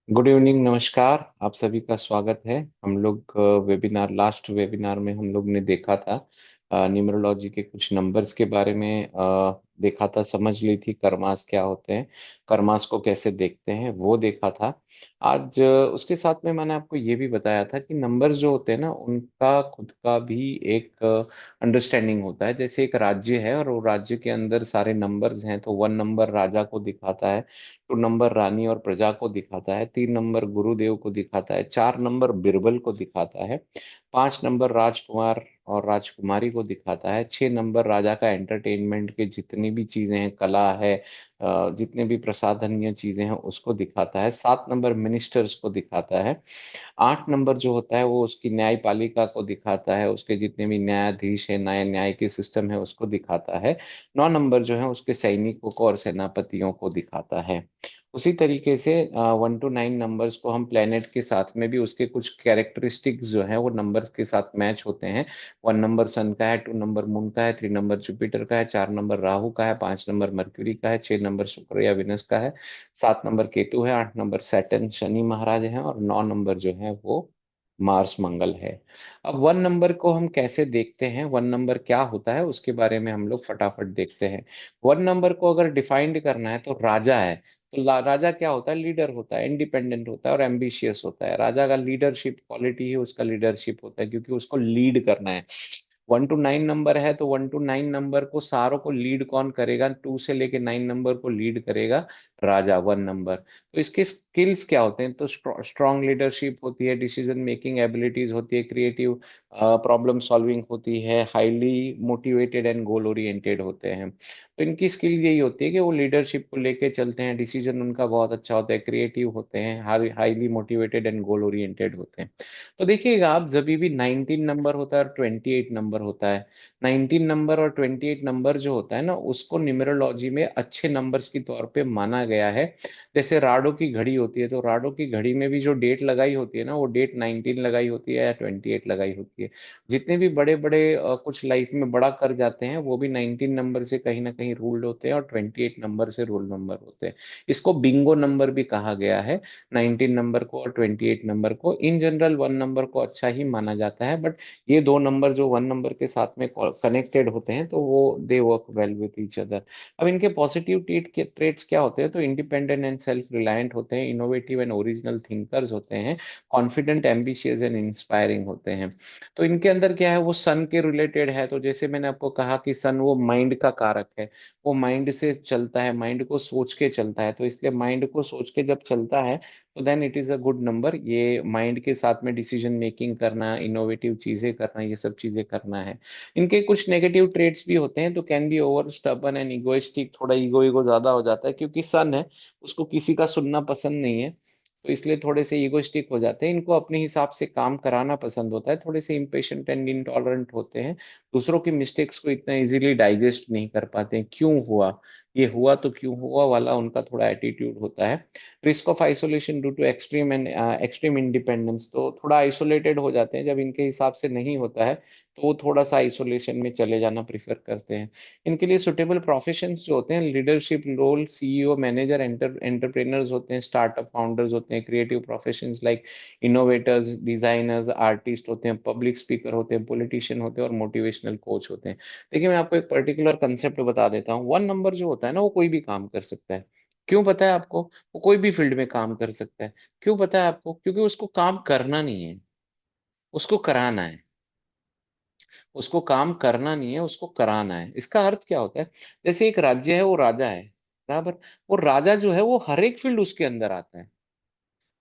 Good evening, नमस्कार। आप सभी का स्वागत है। हम लोग वेबिनार लास्ट वेबिनार में हम लोग ने देखा था न्यूमरोलॉजी के कुछ नंबर्स के बारे में। देखा था, समझ ली थी कर्मास क्या होते हैं, कर्मास को कैसे देखते हैं, वो देखा था। आज उसके साथ में मैंने आपको ये भी बताया था कि नंबर्स जो होते हैं ना, उनका खुद का भी एक अंडरस्टैंडिंग होता है। जैसे एक राज्य है और वो राज्य के अंदर सारे नंबर्स हैं, तो 1 नंबर राजा को दिखाता है, 2 नंबर रानी और प्रजा को दिखाता है, 3 नंबर गुरुदेव को दिखाता है, 4 नंबर बिरबल को दिखाता है, 5 नंबर राजकुमार और राजकुमारी को दिखाता है, 6 नंबर राजा का एंटरटेनमेंट के जितनी भी चीजें हैं, कला है, जितने भी प्रसाधनीय चीजें हैं उसको दिखाता है, 7 नंबर मिनिस्टर्स को दिखाता है, 8 नंबर जो होता है वो उसकी न्यायपालिका को दिखाता है, उसके जितने भी न्यायाधीश है, न्याय न्याय के सिस्टम है उसको दिखाता है, 9 नंबर जो है उसके सैनिकों को और सेनापतियों को दिखाता है। उसी तरीके से 1 to 9 नंबर्स को हम प्लेनेट के साथ में भी उसके कुछ कैरेक्टरिस्टिक्स जो है वो नंबर्स के साथ मैच होते हैं। 1 नंबर सन का है, 2 नंबर मून का है, 3 नंबर जुपिटर का है, 4 नंबर राहु का है, 5 नंबर मर्क्यूरी का है, 6 नंबर शुक्र या विनस का है, 7 नंबर केतु है, 8 नंबर सैटर्न शनि महाराज है, और 9 नंबर जो है वो मार्स मंगल है। अब 1 नंबर को हम कैसे देखते हैं, 1 नंबर क्या होता है, उसके बारे में हम लोग फटाफट देखते हैं। 1 नंबर को अगर डिफाइंड करना है तो राजा है। तो राजा क्या होता है? लीडर होता है, इंडिपेंडेंट होता है और एम्बिशियस होता है। राजा का लीडरशिप क्वालिटी ही उसका लीडरशिप होता है, क्योंकि उसको लीड करना है। 1 to 9 नंबर है तो 1 to 9 नंबर को सारों को लीड कौन करेगा? 2 से लेके 9 नंबर को लीड करेगा राजा, 1 नंबर। तो इसके स्किल्स क्या होते हैं? तो स्ट्रॉन्ग लीडरशिप होती है, डिसीजन मेकिंग एबिलिटीज होती है, क्रिएटिव प्रॉब्लम सॉल्विंग होती है, highly motivated and goal oriented होते हैं। तो इनकी स्किल यही होती है कि वो लीडरशिप को लेके चलते हैं, डिसीजन उनका बहुत अच्छा होता है, क्रिएटिव होते हैं, highly motivated and goal oriented होते हैं। तो देखिएगा आप, जब भी 19 नंबर होता है और 28 नंबर होता है, 19 नंबर और 28 नंबर जो होता है ना, उसको न्यूमेरोलॉजी में अच्छे नंबर्स के तौर पे माना गया है। जैसे राडो की घड़ी होती है, तो राडो की घड़ी में भी जो डेट लगाई होती है ना, वो डेट 19 लगाई होती है या 28 लगाई होती है। जितने भी बड़े बड़े कुछ लाइफ में बड़ा कर जाते हैं, वो भी 19 नंबर से कहीं ना कहीं रूल्ड होते हैं और 28 नंबर से रूल नंबर होते हैं। इसको बिंगो नंबर भी कहा गया है। 19 नंबर को और 28 नंबर को, इन जनरल 1 नंबर को अच्छा ही माना जाता है, बट ये दो नंबर जो 1 नंबर के साथ में कनेक्टेड होते हैं, तो वो they work well with each other. अब इनके पॉजिटिव ट्रेट्स क्या होते हैं? तो इंडिपेंडेंट एंड सेल्फ रिलायंट होते हैं, इनोवेटिव एंड ओरिजिनल थिंकर्स होते हैं, कॉन्फिडेंट, एम्बिशियस एंड इंस्पायरिंग होते हैं। तो इनके अंदर क्या है, वो सन के रिलेटेड है। तो जैसे मैंने आपको कहा कि सन वो माइंड का कारक है, वो माइंड से चलता है, माइंड को सोच के चलता है, तो इसलिए माइंड को सोच के जब चलता है तो then it is a good number. ये माइंड के साथ में डिसीजन मेकिंग करना, इनोवेटिव चीजें करना, ये सब चीजें करना है। इनके कुछ नेगेटिव ट्रेड्स भी होते हैं, तो can be over stubborn and egoistic, थोड़ा ईगो ईगो ज्यादा हो जाता है, क्योंकि सन है, उसको किसी का सुनना पसंद नहीं है, तो इसलिए थोड़े से ईगोइस्टिक हो जाते हैं। इनको अपने हिसाब से काम कराना पसंद होता है, थोड़े से इम्पेशेंट एंड इंटॉलरेंट होते हैं, दूसरों की मिस्टेक्स को इतना इजीली डाइजेस्ट नहीं कर पाते हैं। क्यों हुआ, ये हुआ तो क्यों हुआ वाला उनका थोड़ा एटीट्यूड होता है। Risk of isolation due to extreme and extreme independence, तो थोड़ा आइसोलेटेड हो जाते हैं जब इनके हिसाब से नहीं होता है, तो वो थोड़ा सा आइसोलेशन में चले जाना प्रीफर करते हैं। इनके लिए सुटेबल प्रोफेशंस जो होते हैं, leadership role, CEO, manager, entrepreneurs होते हैं, स्टार्टअप फाउंडर्स होते हैं, creative professions like innovators, designers, artist होते हैं, पब्लिक स्पीकर होते हैं, पॉलिटिशियन होते हैं और मोटिवेशनल कोच होते हैं। देखिए, मैं आपको एक पर्टिकुलर कंसेप्ट बता देता हूँ। 1 नंबर जो होता है ना, वो कोई भी काम कर सकता है। क्यों पता है आपको? वो कोई भी फील्ड में काम कर सकता है। क्यों पता है आपको? क्योंकि उसको काम करना नहीं है, उसको कराना है। उसको काम करना नहीं है, उसको कराना है। इसका अर्थ क्या होता है? जैसे एक राज्य है, वो राजा है, बराबर। वो राजा जो है वो हर एक फील्ड उसके अंदर आता है।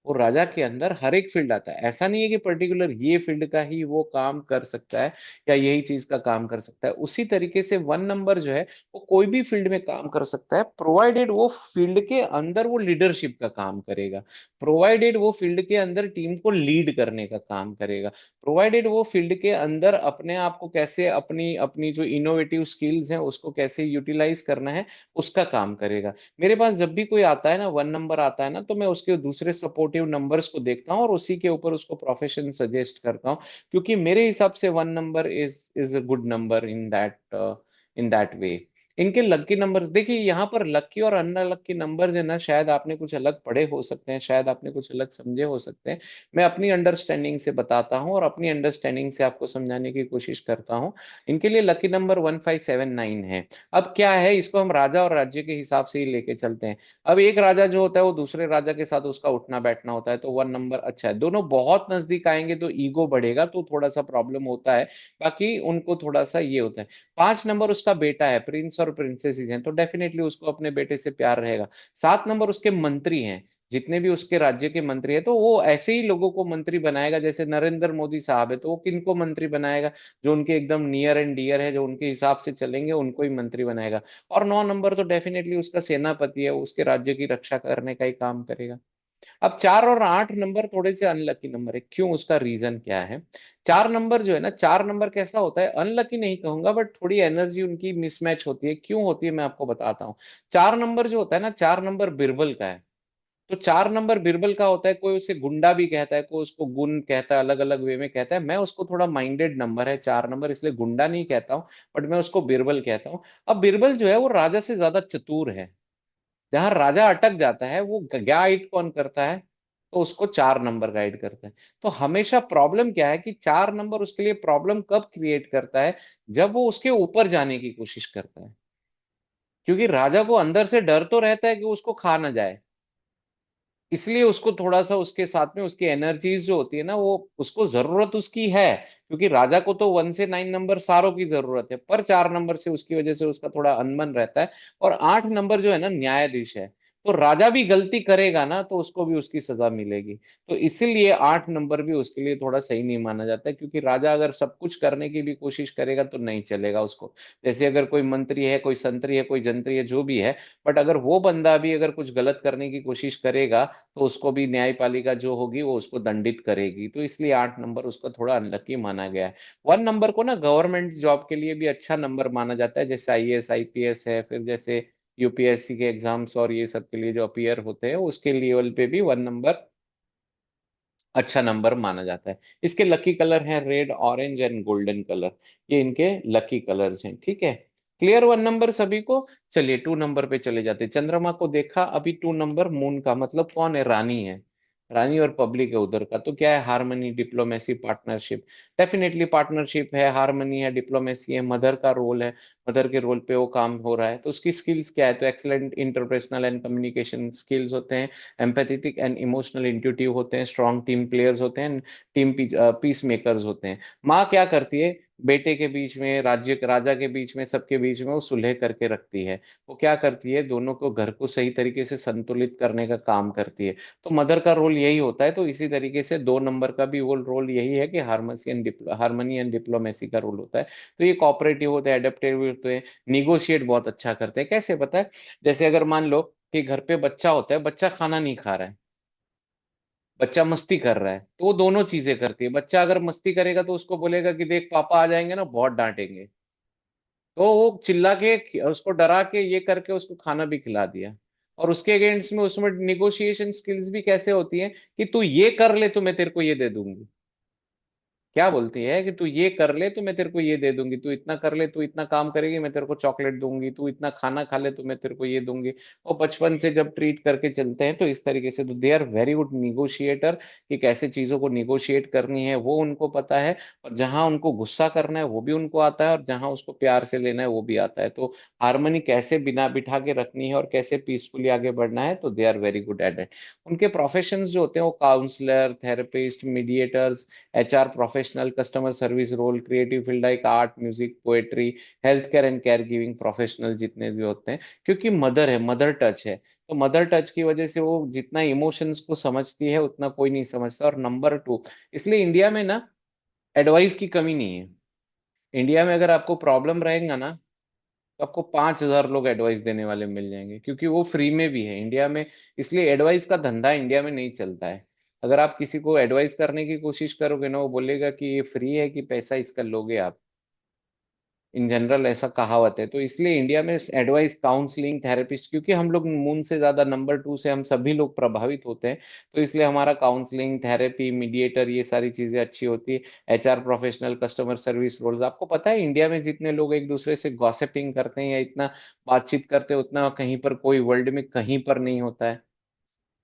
वो राजा के अंदर हर एक फील्ड आता है। ऐसा नहीं है कि पर्टिकुलर ये फील्ड का ही वो काम कर सकता है या यही चीज का काम कर सकता है। उसी तरीके से 1 नंबर जो है, वो कोई भी फील्ड में काम कर सकता है, प्रोवाइडेड वो फील्ड के अंदर वो लीडरशिप का काम करेगा, प्रोवाइडेड वो फील्ड के अंदर टीम को लीड करने का काम करेगा, प्रोवाइडेड वो फील्ड के अंदर अपने आप को कैसे, अपनी अपनी जो इनोवेटिव स्किल्स हैं उसको कैसे यूटिलाइज करना है, उसका काम करेगा। मेरे पास जब भी कोई आता है ना, 1 नंबर आता है ना, तो मैं उसके दूसरे सपोर्टिव नंबर्स को देखता हूँ और उसी के ऊपर उसको प्रोफेशन सजेस्ट करता हूँ, क्योंकि मेरे हिसाब से 1 number is is a good number in that वे। इनके लकी नंबर्स देखिए, यहाँ पर लकी और अनलकी नंबर्स है ना, शायद आपने कुछ अलग पढ़े हो सकते हैं, शायद आपने कुछ अलग समझे हो सकते हैं। मैं अपनी अंडरस्टैंडिंग से बताता हूँ और अपनी अंडरस्टैंडिंग से आपको समझाने की कोशिश करता हूँ। इनके लिए लकी नंबर 1579 है। अब क्या है, इसको हम राजा और राज्य के हिसाब से ही लेके चलते हैं। अब एक राजा जो होता है वो दूसरे राजा के साथ उसका उठना बैठना होता है, तो 1 नंबर अच्छा है। दोनों बहुत नजदीक आएंगे तो ईगो बढ़ेगा, तो थोड़ा सा प्रॉब्लम होता है। बाकी उनको थोड़ा सा ये होता है। 5 नंबर उसका बेटा है, प्रिंस और प्रिंसेसेस हैं, तो डेफिनेटली उसको अपने बेटे से प्यार रहेगा। 7 नंबर उसके मंत्री हैं, जितने भी उसके राज्य के मंत्री हैं, तो वो ऐसे ही लोगों को मंत्री बनाएगा। जैसे नरेंद्र मोदी साहब है, तो वो किन को मंत्री बनाएगा? जो उनके एकदम नियर एंड डियर है, जो उनके हिसाब से चलेंगे, उनको ही मंत्री बनाएगा। और 9 नंबर तो डेफिनेटली उसका सेनापति है, वो उसके राज्य की रक्षा करने का ही काम करेगा। अब 4 और 8 नंबर थोड़े से अनलकी नंबर है, क्यों? उसका रीजन क्या है? 4 नंबर जो है ना, 4 नंबर कैसा होता है, अनलकी नहीं कहूंगा, बट थोड़ी एनर्जी उनकी मिसमैच होती है। क्यों होती है मैं आपको बताता हूँ। 4 नंबर जो होता है ना, 4 नंबर बिरबल का है। तो 4 नंबर बिरबल का होता है, कोई उसे गुंडा भी कहता है, कोई उसको गुण कहता है, अलग अलग वे में कहता है। मैं उसको थोड़ा माइंडेड नंबर है 4 नंबर, इसलिए गुंडा नहीं कहता हूँ, बट मैं उसको बिरबल कहता हूँ। अब बिरबल जो है वो राजा से ज्यादा चतुर है। जहां राजा अटक जाता है, वो गाइड कौन करता है? तो उसको 4 नंबर गाइड करता है। तो हमेशा प्रॉब्लम क्या है कि 4 नंबर उसके लिए प्रॉब्लम कब क्रिएट करता है? जब वो उसके ऊपर जाने की कोशिश करता है। क्योंकि राजा को अंदर से डर तो रहता है कि उसको खा ना जाए, इसलिए उसको थोड़ा सा उसके साथ में उसकी एनर्जीज जो होती है ना, वो उसको जरूरत उसकी है। क्योंकि राजा को तो 1 से 9 नंबर सारों की जरूरत है, पर 4 नंबर से उसकी वजह से उसका थोड़ा अनमन रहता है। और 8 नंबर जो है ना, न्यायाधीश है। तो राजा भी गलती करेगा ना, तो उसको भी उसकी सजा मिलेगी। तो इसीलिए 8 नंबर भी उसके लिए थोड़ा सही नहीं माना जाता है, क्योंकि राजा अगर सब कुछ करने की भी कोशिश करेगा तो नहीं चलेगा उसको। जैसे अगर कोई मंत्री है, कोई संतरी है, कोई जंत्री है, जो भी है, बट अगर वो बंदा भी अगर कुछ गलत करने की कोशिश करेगा, तो उसको भी न्यायपालिका जो होगी वो उसको दंडित करेगी। तो इसलिए 8 नंबर उसका थोड़ा अनलकी माना गया है। 1 नंबर को ना गवर्नमेंट जॉब के लिए भी अच्छा नंबर माना जाता है, जैसे आईएएस आईपीएस है, फिर जैसे यूपीएससी के एग्जाम्स और ये सब के लिए जो अपीयर होते हैं, उसके लेवल पे भी 1 नंबर अच्छा नंबर माना जाता है। इसके लकी कलर हैं red, orange and golden colour. ये इनके लकी कलर्स हैं, ठीक है। क्लियर 1 नंबर सभी को? चलिए 2 नंबर पे चले जाते हैं। चंद्रमा को देखा अभी 2 नंबर, मून का मतलब कौन है? रानी है। रानी और पब्लिक है उधर का, तो क्या है? Harmony, diplomacy, partnership. Definitely partnership है, हार्मनी है, डिप्लोमेसी है, मदर का रोल है। मदर के रोल पे वो काम हो रहा है, तो उसकी स्किल्स क्या है? तो excellent interpersonal and communication skills होते हैं, एम्पैथेटिक एंड इमोशनल इंट्यूटिव होते हैं, स्ट्रॉन्ग टीम प्लेयर्स होते हैं, टीम पीस मेकर्स होते हैं। माँ क्या करती है? बेटे के बीच में, राज्य राजा के बीच में, सबके बीच में वो सुलह करके रखती है। वो क्या करती है? दोनों को, घर को सही तरीके से संतुलित करने का काम करती है। तो मदर का रोल यही होता है। तो इसी तरीके से 2 नंबर का भी वो रोल यही है कि हार्मनी एंड डिप्लोमेसी का रोल होता है। तो ये कोऑपरेटिव होते हैं, एडेप्टिव होते हैं, निगोशिएट बहुत अच्छा करते हैं। कैसे पता है? जैसे अगर मान लो कि घर पे बच्चा होता है, बच्चा खाना नहीं खा रहा है, बच्चा मस्ती कर रहा है, तो वो दोनों चीजें करती है। बच्चा अगर मस्ती करेगा तो उसको बोलेगा कि देख पापा आ जाएंगे ना, बहुत डांटेंगे। तो वो चिल्ला के, उसको डरा के, ये करके उसको खाना भी खिला दिया। और उसके अगेंस्ट में उसमें निगोशिएशन स्किल्स भी कैसे होती हैं कि तू ये कर ले तो मैं तेरे को ये दे दूंगी। क्या बोलती है कि तू ये कर ले तो मैं तेरे को ये दे दूंगी, तू इतना कर ले, तू इतना काम करेगी मैं तेरे को चॉकलेट दूंगी, तू इतना खाना खा ले तो मैं तेरे को ये दूंगी। और बचपन से जब ट्रीट करके चलते हैं तो इस तरीके से, तो they are very good negotiator. कि कैसे चीजों को निगोशिएट करनी है वो उनको पता है। और जहां उनको गुस्सा करना है वो भी उनको आता है, और जहां उसको प्यार से लेना है वो भी आता है। तो हारमोनी कैसे बिना बिठा के रखनी है और कैसे पीसफुली आगे बढ़ना है, तो they are very good at it. उनके प्रोफेशंस जो होते हैं वो counsellor, therapist, mediators, HR professional, customer service role, creative field like art, music, poetry, health care and care giving professional जितने जो होते हैं। क्योंकि मदर है, मदर टच है, तो मदर टच की वजह से वो जितना इमोशंस को समझती है उतना कोई नहीं समझता। और नंबर 2, इसलिए इंडिया में ना एडवाइस की कमी नहीं है। इंडिया में अगर आपको प्रॉब्लम रहेगा ना, तो आपको 5,000 लोग एडवाइस देने वाले मिल जाएंगे, क्योंकि वो फ्री में भी है इंडिया में। इसलिए एडवाइस का धंधा इंडिया में नहीं चलता है। अगर आप किसी को एडवाइस करने की कोशिश करोगे ना, वो बोलेगा कि ये फ्री है कि पैसा इसका लोगे आप। इन जनरल ऐसा कहावत है। तो इसलिए इंडिया में एडवाइस काउंसलिंग थेरेपिस्ट, क्योंकि हम लोग मून से ज्यादा नंबर टू से हम सभी लोग प्रभावित होते हैं, तो इसलिए हमारा काउंसलिंग थेरेपी मीडिएटर ये सारी चीजें अच्छी होती है। HR professional, customer service roles, आपको पता है इंडिया में जितने लोग एक दूसरे से गॉसिपिंग करते हैं या इतना बातचीत करते हैं, उतना कहीं पर कोई वर्ल्ड में कहीं पर नहीं होता है।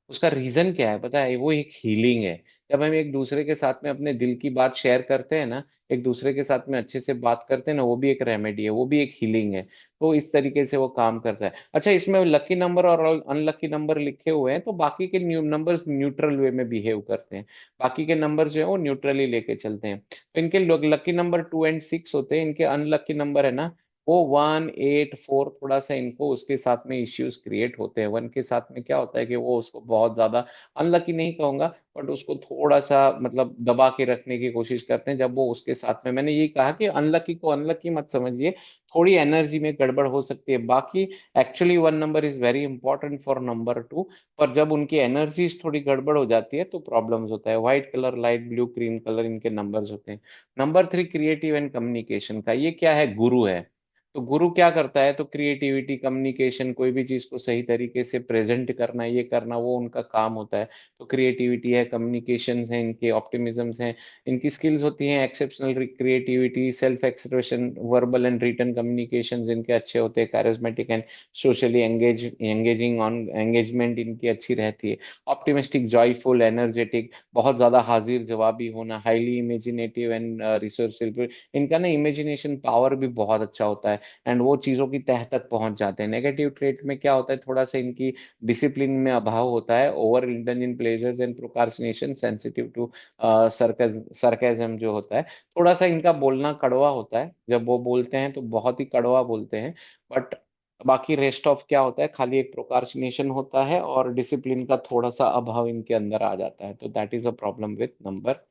उसका रीजन क्या है पता है? वो एक हीलिंग है। जब हम एक दूसरे के साथ में अपने दिल की बात शेयर करते हैं ना, एक दूसरे के साथ में अच्छे से बात करते हैं ना, वो भी एक रेमेडी है, वो भी एक हीलिंग है। तो इस तरीके से वो काम करता है। अच्छा, इसमें लकी नंबर और अनलकी नंबर लिखे हुए हैं, तो बाकी के नंबर्स न्यूट्रल वे में बिहेव करते हैं। बाकी के नंबर जो है वो न्यूट्रली लेके चलते हैं। तो इनके लकी नंबर 2 एंड 6 होते हैं। इनके अनलकी नंबर है ना, वो 1, 8, 4, थोड़ा सा इनको उसके साथ में इश्यूज क्रिएट होते हैं। 1 के साथ में क्या होता है कि वो उसको बहुत ज्यादा, अनलकी नहीं कहूंगा, बट उसको थोड़ा सा मतलब दबा के रखने की कोशिश करते हैं। जब वो उसके साथ में, मैंने ये कहा कि अनलकी को अनलकी मत समझिए, थोड़ी एनर्जी में गड़बड़ हो सकती है। बाकी actually 1 number is very important for number 2, पर जब उनकी एनर्जीज थोड़ी गड़बड़ हो जाती है तो प्रॉब्लम्स होता है। White colour, light blue, cream colour इनके नंबर्स होते हैं। नंबर 3 क्रिएटिव एंड कम्युनिकेशन का, ये क्या है? गुरु है। तो गुरु क्या करता है? तो क्रिएटिविटी, कम्युनिकेशन, कोई भी चीज को सही तरीके से प्रेजेंट करना, ये करना, वो उनका काम होता है। तो क्रिएटिविटी है, कम्युनिकेशन है, इनके ऑप्टिमिज्म्स हैं, इनकी स्किल्स होती हैं exceptional creativity, self expression, verbal and written communications इनके अच्छे होते हैं, charismatic and socially engaging on engagement इनकी अच्छी रहती है। ऑप्टिमिस्टिक, जॉयफुल, एनर्जेटिक, बहुत ज्यादा हाजिर जवाबी होना, हाईली इमेजिनेटिव एंड रिसोर्सफुल, इनका ना इमेजिनेशन पावर भी बहुत अच्छा होता है, एंड वो चीजों की तह तक पहुंच जाते हैं। नेगेटिव ट्रेट में क्या होता है? थोड़ा सा इनकी डिसिप्लिन में अभाव होता है, over indulge in pleasures and procrastination, sensitive to sarcasm जो होता है। थोड़ा सा इनका बोलना कड़वा होता है, जब वो बोलते हैं तो बहुत ही कड़वा बोलते हैं। बट बाकी रेस्ट ऑफ क्या होता है? खाली एक प्रोक्रास्टिनेशन होता है और डिसिप्लिन का थोड़ा सा अभाव इनके अंदर आ जाता है। तो that is a problem with number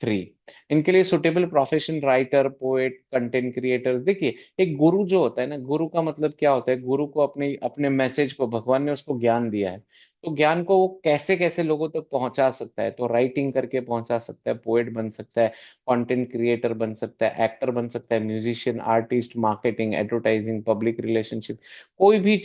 3। इनके लिए suitable profession, writer, poet, content creators. देखिए, एक गुरु जो होता है ना, गुरु का मतलब क्या होता है? गुरु को अपने अपने मैसेज को, भगवान ने उसको ज्ञान दिया है, तो ज्ञान को वो कैसे कैसे लोगों तक पहुंचा सकता है? तो राइटिंग करके पहुंचा सकता है, पोएट बन सकता है, कंटेंट क्रिएटर बन सकता है, एक्टर बन सकता है, musician, artist, marketing, advertising, public relationship, कोई भी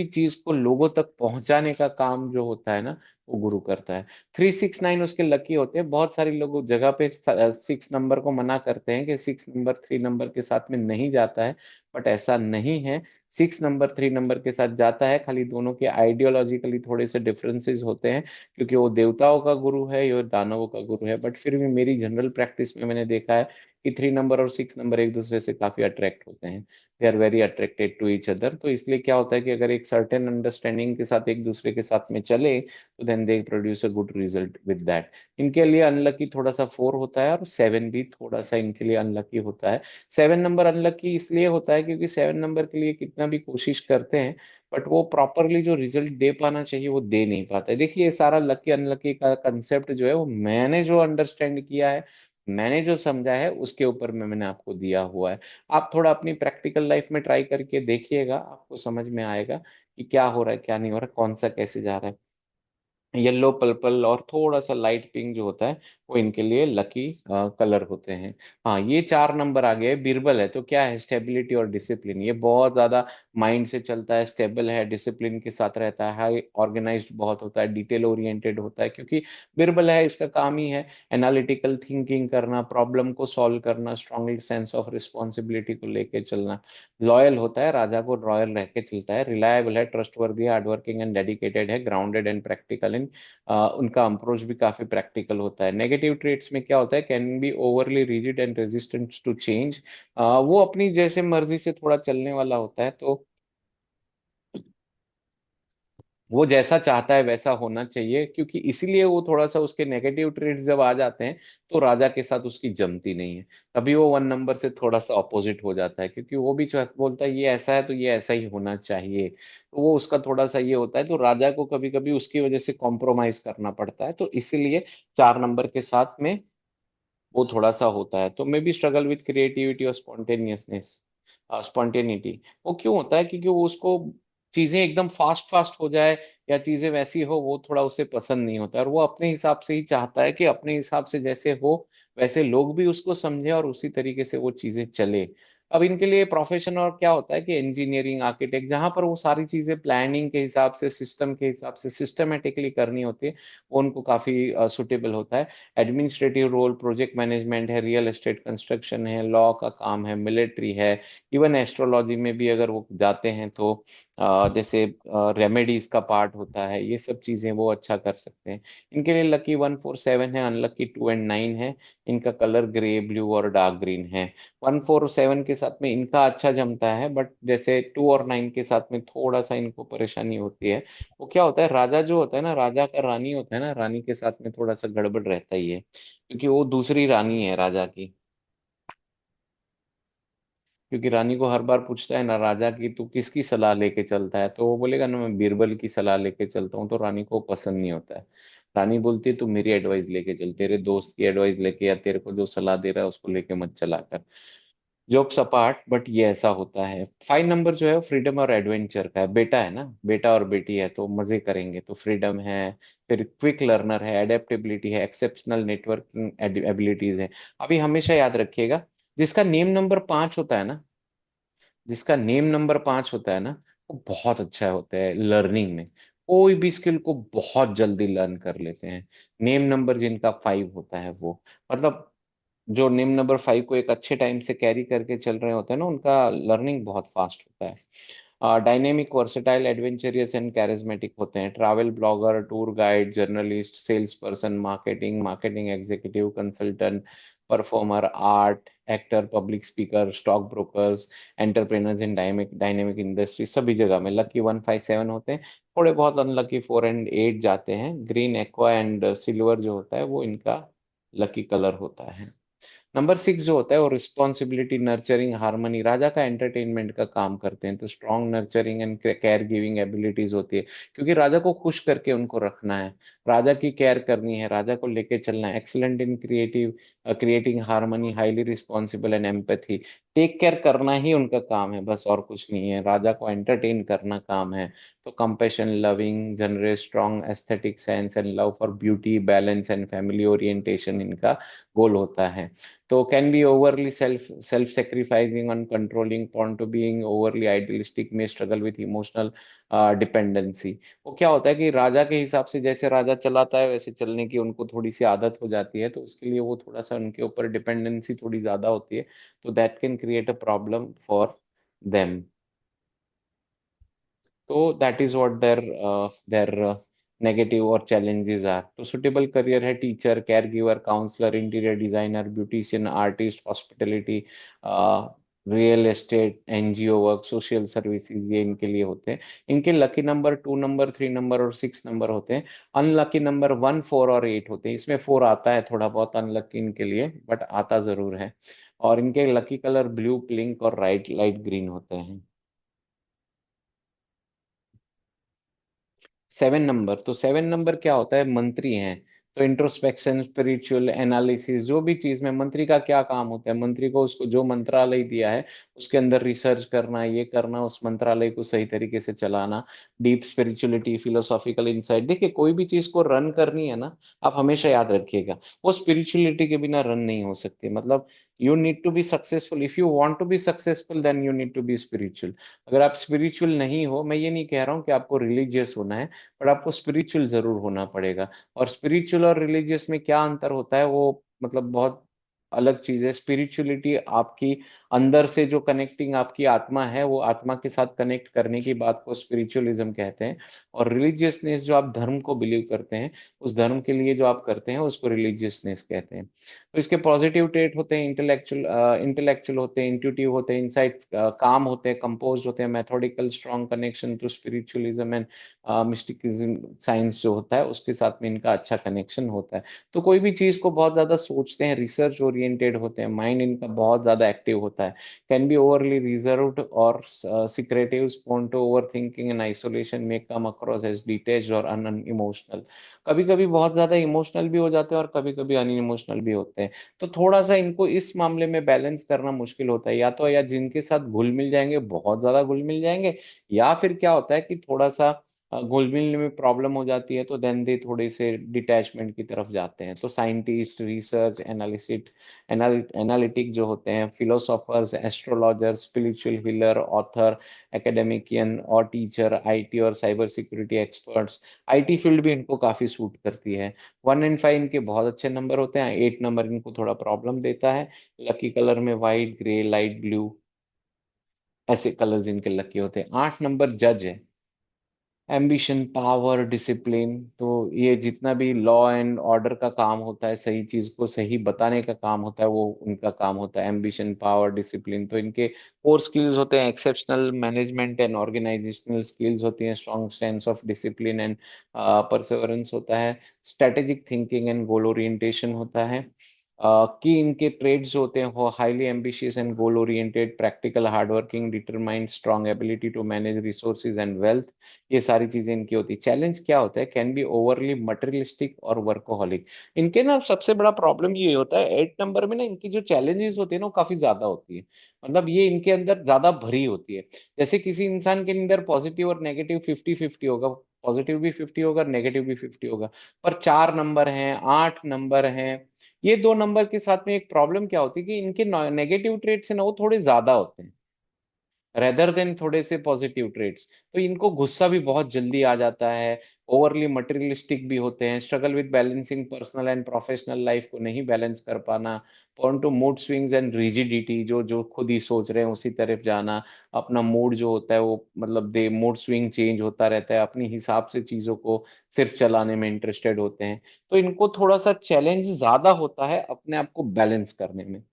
चीज को लोगों तक पहुंचाने का काम जो होता है ना, वो गुरु करता है। 3, 6, 9 उसके लकी होते हैं। बहुत सारे लोग जगह पे 6 नंबर को मना करते हैं कि 6 नंबर 3 नंबर के साथ में नहीं जाता है, बट ऐसा नहीं है। 6 नंबर 3 नंबर के साथ जाता है, खाली दोनों के आइडियोलॉजिकली थोड़े से डिफरेंसेस होते हैं, क्योंकि वो देवताओं का गुरु है, ये दानवों का गुरु है। बट फिर भी मेरी जनरल प्रैक्टिस में मैंने देखा है कि 3 नंबर और 6 नंबर एक दूसरे से काफी अट्रैक्ट होते हैं। They are very attracted to each other. तो इसलिए क्या होता है कि अगर एक सर्टेन अंडरस्टैंडिंग के साथ एक दूसरे के साथ में चले, तो then they produce a good result with that. इनके लिए अनलकी थोड़ा सा 4 होता है, और 7 भी थोड़ा सा इनके लिए अनलकी होता है। 7 नंबर अनलकी इसलिए होता है क्योंकि 7 नंबर के लिए कितना भी कोशिश करते हैं, बट वो प्रॉपरली जो रिजल्ट दे पाना चाहिए वो दे नहीं पाता है। देखिए, ये सारा लकी अनलकी का कंसेप्ट जो है, वो मैंने जो अंडरस्टैंड किया है, मैंने जो समझा है, उसके ऊपर में मैंने आपको दिया हुआ है। आप थोड़ा अपनी प्रैक्टिकल लाइफ में ट्राई करके देखिएगा, आपको समझ में आएगा कि क्या हो रहा है, क्या नहीं हो रहा, कौन सा कैसे जा रहा है। येलो, पर्पल और थोड़ा सा लाइट पिंक जो होता है, वो इनके लिए लकी कलर होते हैं। हाँ, ये 4 नंबर आ गए। बीरबल है तो क्या है? स्टेबिलिटी और डिसिप्लिन। ये बहुत ज्यादा माइंड से चलता है, स्टेबल है, डिसिप्लिन के साथ रहता है, हाई ऑर्गेनाइज्ड बहुत होता है, डिटेल ओरिएंटेड होता है, क्योंकि बीरबल है, इसका काम ही है एनालिटिकल थिंकिंग करना, प्रॉब्लम को सॉल्व करना, स्ट्रांगली सेंस ऑफ रिस्पॉन्सिबिलिटी को लेके चलना। लॉयल होता है, राजा को रॉयल रह के चलता है, रिलायबल है, ट्रस्टवर्दी है, हार्डवर्किंग एंड डेडिकेटेड है, ग्राउंडेड एंड प्रैक्टिकल इन, उनका अप्रोच भी काफी प्रैक्टिकल होता है। नेगेटिव ट्रेट्स में क्या होता है? Can be overly rigid and resistant to change. वो अपनी जैसे मर्जी से थोड़ा चलने वाला होता है, तो वो जैसा चाहता है वैसा होना चाहिए, क्योंकि इसीलिए वो थोड़ा सा, उसके नेगेटिव ट्रेड्स जब आ जाते हैं तो राजा के साथ उसकी जमती नहीं है। तभी वो 1 नंबर से थोड़ा सा ऑपोजिट हो जाता है, क्योंकि वो भी बोलता है ये ऐसा है तो ये ऐसा ही होना चाहिए। तो वो उसका थोड़ा सा ये होता है, तो राजा को कभी कभी उसकी वजह से कॉम्प्रोमाइज करना पड़ता है। तो इसीलिए 4 नंबर के साथ में वो थोड़ा सा होता है। तो may be struggle with creativity और स्पॉन्टेनियसनेस, स्पॉन्टेनिटी। वो क्यों होता है? क्योंकि वो उसको चीजें एकदम फास्ट फास्ट हो जाए, या चीजें वैसी हो, वो थोड़ा उसे पसंद नहीं होता है, और वो अपने हिसाब से ही चाहता है कि अपने हिसाब से जैसे हो वैसे लोग भी उसको समझे और उसी तरीके से वो चीजें चले। अब इनके लिए प्रोफेशन और क्या होता है कि इंजीनियरिंग, आर्किटेक्ट, जहां पर वो सारी चीजें प्लानिंग के हिसाब से, सिस्टम के हिसाब से सिस्टमेटिकली करनी होती है, वो उनको काफी सुटेबल होता है। एडमिनिस्ट्रेटिव रोल, प्रोजेक्ट मैनेजमेंट है, रियल एस्टेट कंस्ट्रक्शन है, लॉ का काम है, मिलिट्री है, इवन एस्ट्रोलॉजी में भी अगर वो जाते हैं तो जैसे रेमेडीज का पार्ट होता है, ये सब चीजें वो अच्छा कर सकते हैं। इनके लिए लकी 147 है, अनलकी 2 एंड 9 है। इनका कलर ग्रे, ब्लू और डार्क ग्रीन है। 147 के साथ में इनका अच्छा जमता है, बट जैसे 2 और 9 के साथ में थोड़ा सा इनको परेशानी होती है। वो क्या होता है, राजा जो होता है ना, राजा का रानी होता है ना, रानी के साथ में थोड़ा सा गड़बड़ रहता ही है, क्योंकि वो दूसरी रानी है राजा की। क्योंकि रानी को हर बार पूछता है ना राजा की, तू किसकी सलाह लेके चलता है, तो वो बोलेगा ना, मैं बीरबल की सलाह लेके चलता हूँ, तो रानी को पसंद नहीं होता है। रानी बोलती है तू मेरी एडवाइस लेके चल, तेरे दोस्त की एडवाइस लेके या तेरे को जो सलाह दे रहा है उसको लेके मत चला कर। जोक्स अपार्ट, बट ये ऐसा होता है। 5 नंबर जो है फ्रीडम और एडवेंचर का है, बेटा है ना, बेटा और बेटी है तो मजे करेंगे, तो फ्रीडम है, फिर क्विक लर्नर है, एडेप्टेबिलिटी है, एक्सेप्शनल नेटवर्किंग एबिलिटीज है। अभी हमेशा याद रखिएगा, जिसका नेम नंबर 5 होता है ना, जिसका नेम नंबर 5 होता है ना, वो बहुत अच्छा होता है लर्निंग में। कोई भी स्किल को बहुत जल्दी लर्न कर लेते हैं। नेम नंबर जिनका 5 होता है वो, मतलब जो नेम नंबर 5 को एक अच्छे टाइम से कैरी करके चल रहे होते हैं ना, उनका लर्निंग बहुत फास्ट होता है। Dynamic, versatile, adventurous and charismatic होते हैं। Travel blogger, tour guide, journalist, sales person, marketing marketing executive, consultant, performer, art actor, public speaker, stock brokers, entrepreneurs in dynamic dynamic industry, सभी जगह में लकी 157 होते हैं। थोड़े बहुत अनलकी 4 एंड 8 जाते हैं। ग्रीन, एक्वा एंड सिल्वर जो होता है वो इनका लकी कलर होता है। नंबर 6 जो होता है वो रिस्पॉन्सिबिलिटी, नर्चरिंग, हार्मनी, राजा का एंटरटेनमेंट का काम करते हैं, तो strong nurturing and care giving abilities होती है, क्योंकि राजा को खुश करके उनको रखना है, राजा की केयर करनी है, राजा को लेके चलना है। Excellent in creating harmony, highly responsible and empathy, take care करना ही उनका काम है, बस और कुछ नहीं है, राजा को एंटरटेन करना काम है। तो compassion, loving, generous, strong aesthetic sense and love for beauty, balance and family orientation इनका गोल होता है। तो can be overly self sacrificing and controlling, prone to being overly idealistic, may struggle with emotional dependency. वो क्या होता है कि राजा के हिसाब से जैसे राजा चलाता है वैसे चलने की उनको थोड़ी सी आदत हो जाती है, तो उसके लिए वो थोड़ा सा उनके ऊपर डिपेंडेंसी थोड़ी ज्यादा होती है, तो that can create a problem for them. तो that is what their negative और चैलेंजेस आर। तो सुटेबल करियर है teacher, care giver, counsellor, interior designer, beautician, artist, hospitality, real estate, NGO work, social services, ये इनके लिए होते हैं। इनके लकी नंबर 2 नंबर, 3 नंबर और 6 नंबर होते हैं। अनलकी नंबर 1, 4 और 8 होते हैं। इसमें 4 आता है थोड़ा बहुत अनलकी इनके लिए, बट आता जरूर है। और इनके लकी कलर ब्लू, पिंक और राइट लाइट ग्रीन होते हैं। 7 नंबर, तो 7 नंबर क्या होता है, मंत्री हैं। तो इंट्रोस्पेक्शन, स्पिरिचुअल एनालिसिस, जो भी चीज में मंत्री का क्या काम होता है, मंत्री को उसको जो मंत्रालय दिया है उसके अंदर रिसर्च करना, ये करना, उस मंत्रालय को सही तरीके से चलाना। डीप स्पिरिचुअलिटी, फिलोसॉफिकल इंसाइट, देखिए कोई भी चीज को रन करनी है ना, आप हमेशा याद रखिएगा वो स्पिरिचुअलिटी के बिना रन नहीं हो सकती। मतलब you need to be successful, if you want to be successful then you need to be spiritual. अगर आप स्पिरिचुअल नहीं हो, मैं ये नहीं कह रहा हूँ कि आपको रिलीजियस होना है, पर आपको स्पिरिचुअल जरूर होना पड़ेगा। और स्पिरिचुअल और रिलीजियस में क्या अंतर होता है, वो मतलब बहुत अलग चीज है। स्पिरिचुअलिटी आपकी अंदर से जो कनेक्टिंग आपकी आत्मा है, वो आत्मा के साथ कनेक्ट करने की बात को स्पिरिचुअलिज्म कहते हैं। और रिलीजियसनेस, जो आप धर्म को बिलीव करते हैं, उस धर्म के लिए जो आप करते हैं उसको रिलीजियसनेस कहते हैं। तो इसके पॉजिटिव ट्रेट होते हैं, इंटेलेक्चुअल इंटेलेक्चुअल होते हैं, इंट्यूटिव होते हैं, इंसाइट काम होते हैं, कंपोज होते हैं, methodical, strong connection to spiritualism and mysticism, science जो होता है उसके साथ में इनका अच्छा कनेक्शन होता है। तो कोई भी चीज को बहुत ज्यादा सोचते हैं, रिसर्च ओरिएंटेड होते हैं, माइंड इनका बहुत ज्यादा एक्टिव होता है। कैन बी ओवरली रिजर्व्ड और secretive, prone to over thinking and isolation, may come across as detached और अन इमोशनल। कभी कभी बहुत ज्यादा इमोशनल भी हो जाते हैं और कभी कभी अनइमोशनल भी होते हैं। तो थोड़ा सा इनको इस मामले में बैलेंस करना मुश्किल होता है, या जिनके साथ घुल मिल जाएंगे, बहुत ज्यादा घुल मिल जाएंगे, या फिर क्या होता है कि थोड़ा सा घुल मिलने में प्रॉब्लम हो जाती है, तो देन दे थोड़े से डिटैचमेंट की तरफ जाते हैं। तो साइंटिस्ट, रिसर्च एनालिसिट एनालिटिक जो होते हैं, philosophers, astrologer, spiritual healer, author, academician और टीचर, आईटी और cyber security experts. IT field भी इनको काफी सूट करती है। 1 एंड 5 इनके बहुत अच्छे नंबर होते हैं, 8 नंबर इनको थोड़ा प्रॉब्लम देता है। लकी कलर में व्हाइट, ग्रे, लाइट ब्लू, ऐसे कलर्स इनके लकी होते हैं। 8 नंबर जज है। एम्बिशन, पावर, डिसिप्लिन, तो ये जितना भी लॉ एंड ऑर्डर का काम होता है, सही चीज को सही बताने का काम होता है, वो उनका काम होता है। एम्बिशन, पावर, डिसिप्लिन, तो इनके कोर स्किल्स होते हैं। Exceptional management and organisational skills होती हैं। Strong sense of discipline and perseverance होता है। Strategic thinking and goal orientation होता है। कि इनके ट्रेड्स जो होते हैं वो highly ambitious and goal oriented, practical, hardworking, determined, strong ability to manage resources and wealth. ये सारी चीजें इनकी होती है। चैलेंज क्या होता है, कैन बी ओवरली मटेरियलिस्टिक और वर्कोहॉलिक। इनके ना सबसे बड़ा प्रॉब्लम ये होता है 8 नंबर में ना, इनकी जो चैलेंजेस होती है ना वो काफी ज्यादा होती है। मतलब ये इनके अंदर ज्यादा भरी होती है। जैसे किसी इंसान के अंदर पॉजिटिव और नेगेटिव 50-50 होगा, पॉजिटिव भी 50 होगा, नेगेटिव भी 50 होगा। पर 4 नंबर हैं, 8 नंबर हैं, ये 2 नंबर के साथ में एक प्रॉब्लम क्या होती है कि इनके नेगेटिव ट्रेट्स है ना वो थोड़े ज्यादा होते हैं, रेदर देन थोड़े से पॉजिटिव ट्रेट्स। तो इनको गुस्सा भी बहुत जल्दी आ जाता है। ओवरली मटेरियलिस्टिक भी होते हैं। Struggle with balancing personal and professional life को नहीं बैलेंस कर पाना। Point two mood swings and rigidity, जो जो खुद ही सोच रहे हैं उसी तरफ जाना। अपना मूड जो होता है वो मतलब दे मूड स्विंग चेंज होता रहता है, अपने हिसाब से चीजों को सिर्फ चलाने में इंटरेस्टेड होते हैं। तो इनको थोड़ा सा चैलेंज ज्यादा होता है अपने आप को बैलेंस करने में।